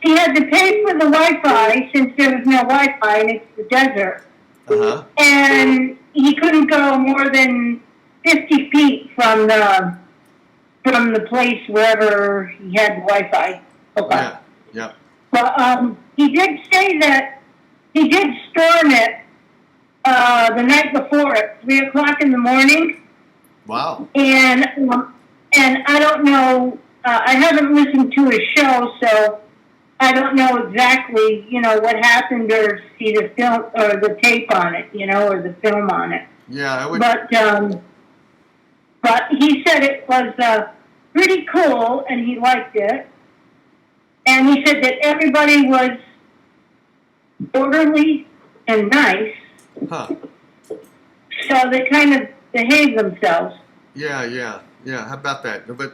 he had to pay for the Wi-Fi since there was no Wi-Fi and it's the desert. And he couldn't go more than 50 feet from the place wherever he had the Wi-Fi. Okay. Yeah. But he did say that he did storm it the night before at 3 o'clock in the morning. Wow. And I don't know. I haven't listened to his show, so I don't know exactly, what happened or see the film or the tape on it, or the film on it. Yeah, But he said it was pretty cool, and he liked it. And he said that everybody was orderly and nice. Huh. So they kind of behaved themselves. Yeah. How about that? But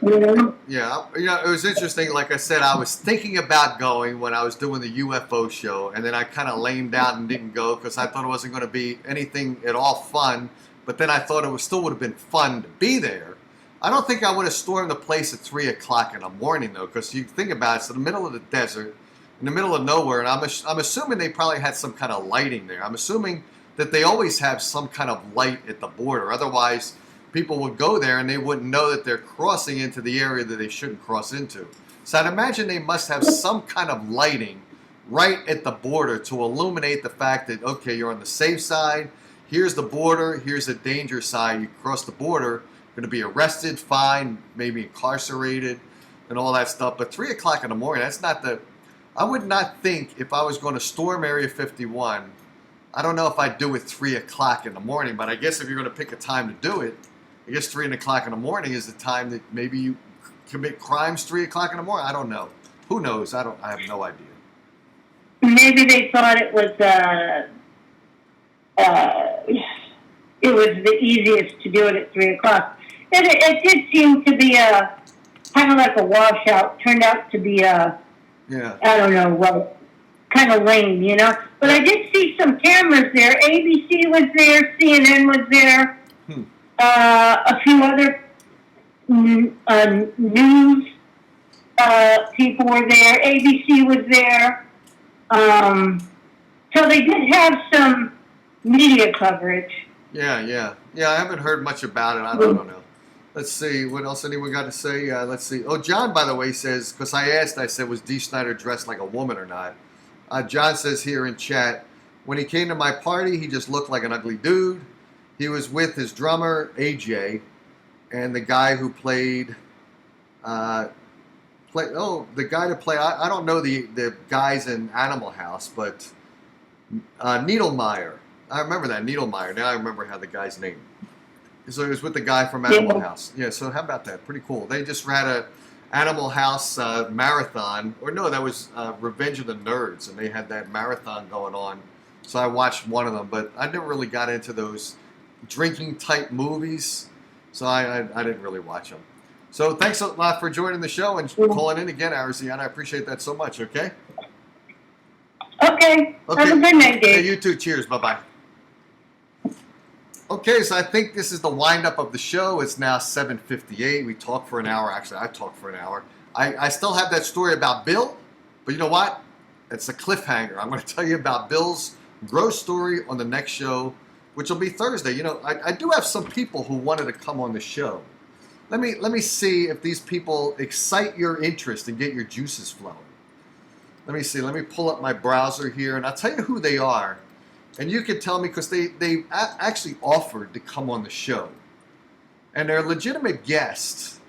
Yeah. it was interesting. Like I said, I was thinking about going when I was doing the UFO show, and then I kind of lamed out and didn't go because I thought it wasn't going to be anything at all fun. But then I thought it still would have been fun to be there. I don't think I would have stormed the place at 3 o'clock in the morning though, because you think about it, it's in the middle of the desert, in the middle of nowhere, and I'm assuming they probably had some kind of lighting there. I'm assuming that they always have some kind of light at the border. Otherwise, people would go there and they wouldn't know that they're crossing into the area that they shouldn't cross into. So I'd imagine they must have some kind of lighting right at the border to illuminate the fact that, okay, you're on the safe side, here's the border, here's the danger side, you cross the border, you're going to be arrested, fined, maybe incarcerated, and all that stuff. But 3 o'clock in the morning, that's not I would not think if I was going to storm Area 51, I don't know if I'd do it 3 o'clock in the morning, but I guess if you're going to pick a time to do it, I guess 3 o'clock in the morning is the time that maybe you commit crimes 3 o'clock in the morning. I don't know. Who knows? I have no idea. Maybe they thought it was the easiest to do it at 3 o'clock. It did seem to be kind of like a washout. Turned out to be I don't know what, kind of lame, But I did see some cameras there. ABC was there, CNN was there, a few other news people were there. ABC was there. So they did have some media coverage. Yeah. I haven't heard much about it. I don't know. Let's see. What else anyone got to say? Let's see. Oh, John, by the way, says, because I said, was Dee Snider dressed like a woman or not? John says here in chat, when he came to my party, he just looked like an ugly dude. He was with his drummer, AJ, and the guy who played, the guy to play, I don't know the guys in Animal House, but Needlemeyer. I remember that, Needlemeyer. Now I remember how the guy's name. So he was with the guy from Animal House. Yeah, so how about that? Pretty cool. They just had a Animal House marathon. Or no, that was Revenge of the Nerds, and they had that marathon going on. So I watched one of them, but I never really got into those drinking-type movies, so I didn't really watch them. So thanks a lot for joining the show and calling in again, Ariziana. I appreciate that so much, okay? Okay. Have a good night, Dave. Yeah, you too. Cheers. Bye-bye. Okay, so I think this is the wind-up of the show. It's now 7:58. We talked for an hour. Actually, I talked for an hour. I still have that story about Bill, but you know what? It's a cliffhanger. I'm going to tell you about Bill's gross story on the next show, which will be Thursday. I do have some people who wanted to come on the show. Let me see if these people excite your interest and get your juices flowing. Let me see. Let me pull up my browser here, and I'll tell you who they are. And you can tell me, because they actually offered to come on the show. And they're legitimate guests.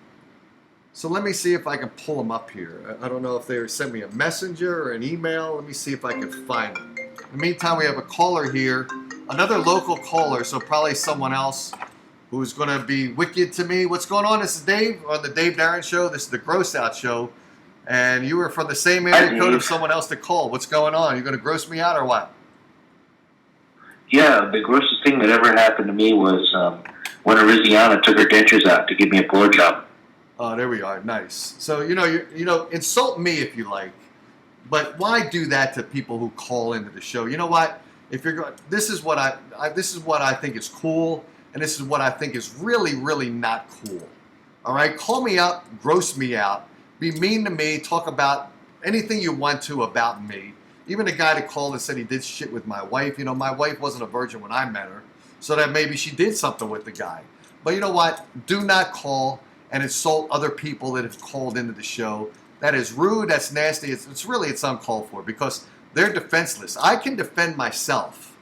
So let me see if I can pull them up here. I don't know if they sent me a messenger or an email. Let me see if I can find them. In the meantime, we have a caller here. Another local caller, so probably someone else who's going to be wicked to me. What's going on? This is Dave on the Dave Darren Show. This is the Gross Out Show. And you were from the same area code of someone else to call. What's going on? You going to gross me out or what? Yeah, the grossest thing that ever happened to me was when Ariziana took her dentures out to give me a blowjob. Oh, there we are. Nice. So insult me if you like, but why do that to people who call into the show? You know what? If you're going, this is what I think is cool, and this is what I think is really, really not cool. All right, call me up, gross me out, be mean to me, talk about anything you want to about me. Even a guy that called and said he did shit with my wife. My wife wasn't a virgin when I met her. so that maybe she did something with the guy. But you know what? Do not call and insult other people that have called into the show. That is rude. That's nasty. It's uncalled for because they're defenseless. I can defend myself.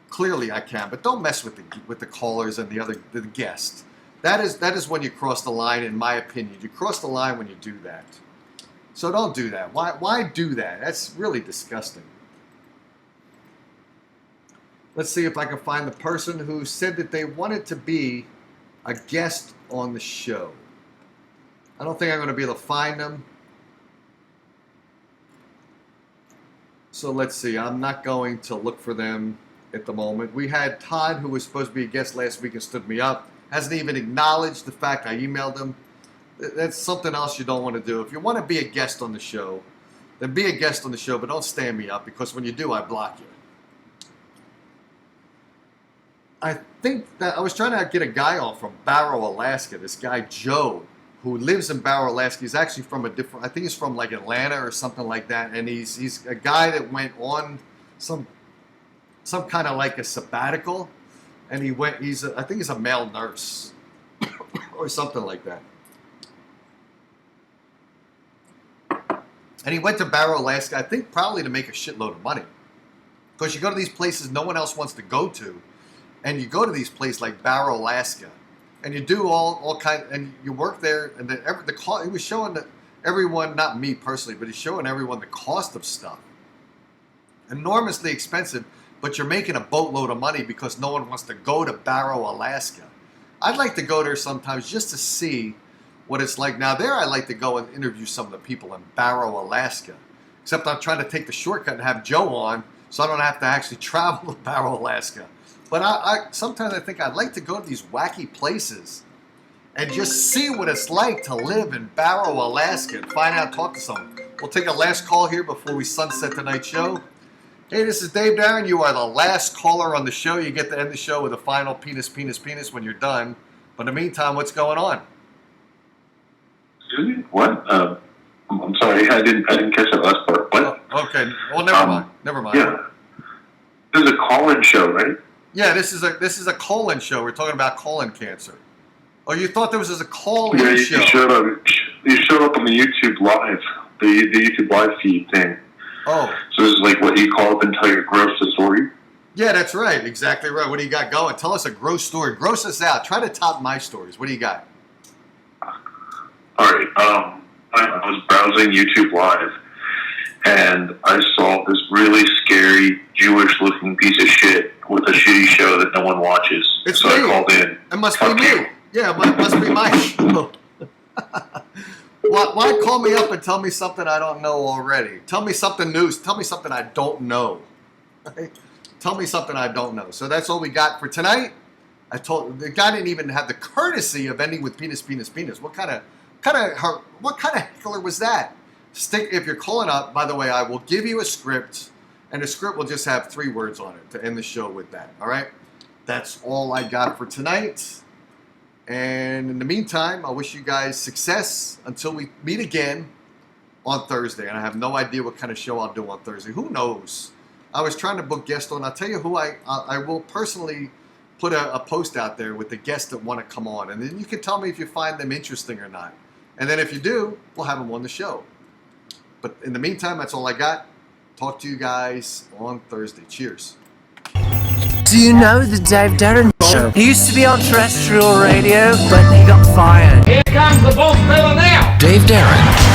Clearly, I can, but don't mess with the callers and the guests. That is when you cross the line, in my opinion. You cross the line when you do that. So don't do that. Why do that? That's really disgusting. Let's see if I can find the person who said that they wanted to be a guest on the show. I don't think I'm going to be able to find them. So let's see. I'm not going to look for them at the moment. We had Todd, who was supposed to be a guest last week and stood me up. Hasn't even acknowledged the fact I emailed him. That's something else you don't want to do. If you want to be a guest on the show, then be a guest on the show, but don't stand me up, because when you do, I block you. I think that I was trying to get a guy on from Barrow, Alaska. This guy, Joe, who lives in Barrow, Alaska. He's actually from I think he's from like Atlanta or something like that. And he's a guy that went on some kind of like a sabbatical. And I think he's a male nurse or something like that. And he went to Barrow, Alaska, I think probably to make a shitload of money. Because you go to these places no one else wants to go to. And you go to these places like Barrow, Alaska. And you do all kind, and you work there. And he was showing everyone, not me personally, but he's showing everyone the cost of stuff. Enormously expensive, but you're making a boatload of money because no one wants to go to Barrow, Alaska. I'd like to go there sometimes just to see what it's like. Now there, I like to go and interview some of the people in Barrow, Alaska. Except I'm trying to take the shortcut and have Joe on, so I don't have to actually travel to Barrow, Alaska. But I sometimes I think I'd like to go to these wacky places and just see what it's like to live in Barrow, Alaska, and find out, talk to someone. We'll take a last call here before we sunset tonight's show. Hey, this is Dave Darren. You are the last caller on the show. You get to end the show with a final penis, penis, penis when you're done. But in the meantime, what's going on? What? I'm sorry, I didn't catch that last part. What? Oh, okay. Well, never mind. Never mind. Yeah. This is a call-in show, right? Yeah, this is a colon show. We're talking about colon cancer. Oh, you thought there was a call-in show? You showed up on the YouTube live, the YouTube live feed thing. Oh. So this is like what you call up and tell your gross story? Yeah, that's right. Exactly right. What do you got going? Tell us a gross story. Gross us out. Try to top my stories. What do you got? All right. I was browsing YouTube Live, and I saw this really scary Jewish-looking piece of shit with a shitty show that no one watches. It's so me. I called in. It must be me. Yeah, it must be my show. Why call me up and tell me something I don't know already? Tell me something new. Tell me something I don't know. Tell me something I don't know. So that's all we got for tonight. The guy didn't even have the courtesy of ending with penis, penis, penis. What kind of heckler was that? If you're calling up, by the way, I will give you a script, and the script will just have 3 words on it to end the show with that. All right? That's all I got for tonight. And in the meantime, I wish you guys success until we meet again on Thursday. And I have no idea what kind of show I'll do on Thursday. Who knows? I was trying to book guests on. I'll tell you who I will personally put a post out there with the guests that want to come on. And then you can tell me if you find them interesting or not. And then if you do, we'll have them on the show. But in the meantime, that's all I got. Talk to you guys on Thursday. Cheers. Do you know the Dave Darren Show? He used to be on terrestrial radio, but he got fired. Here comes the boss fella now. Dave Darren.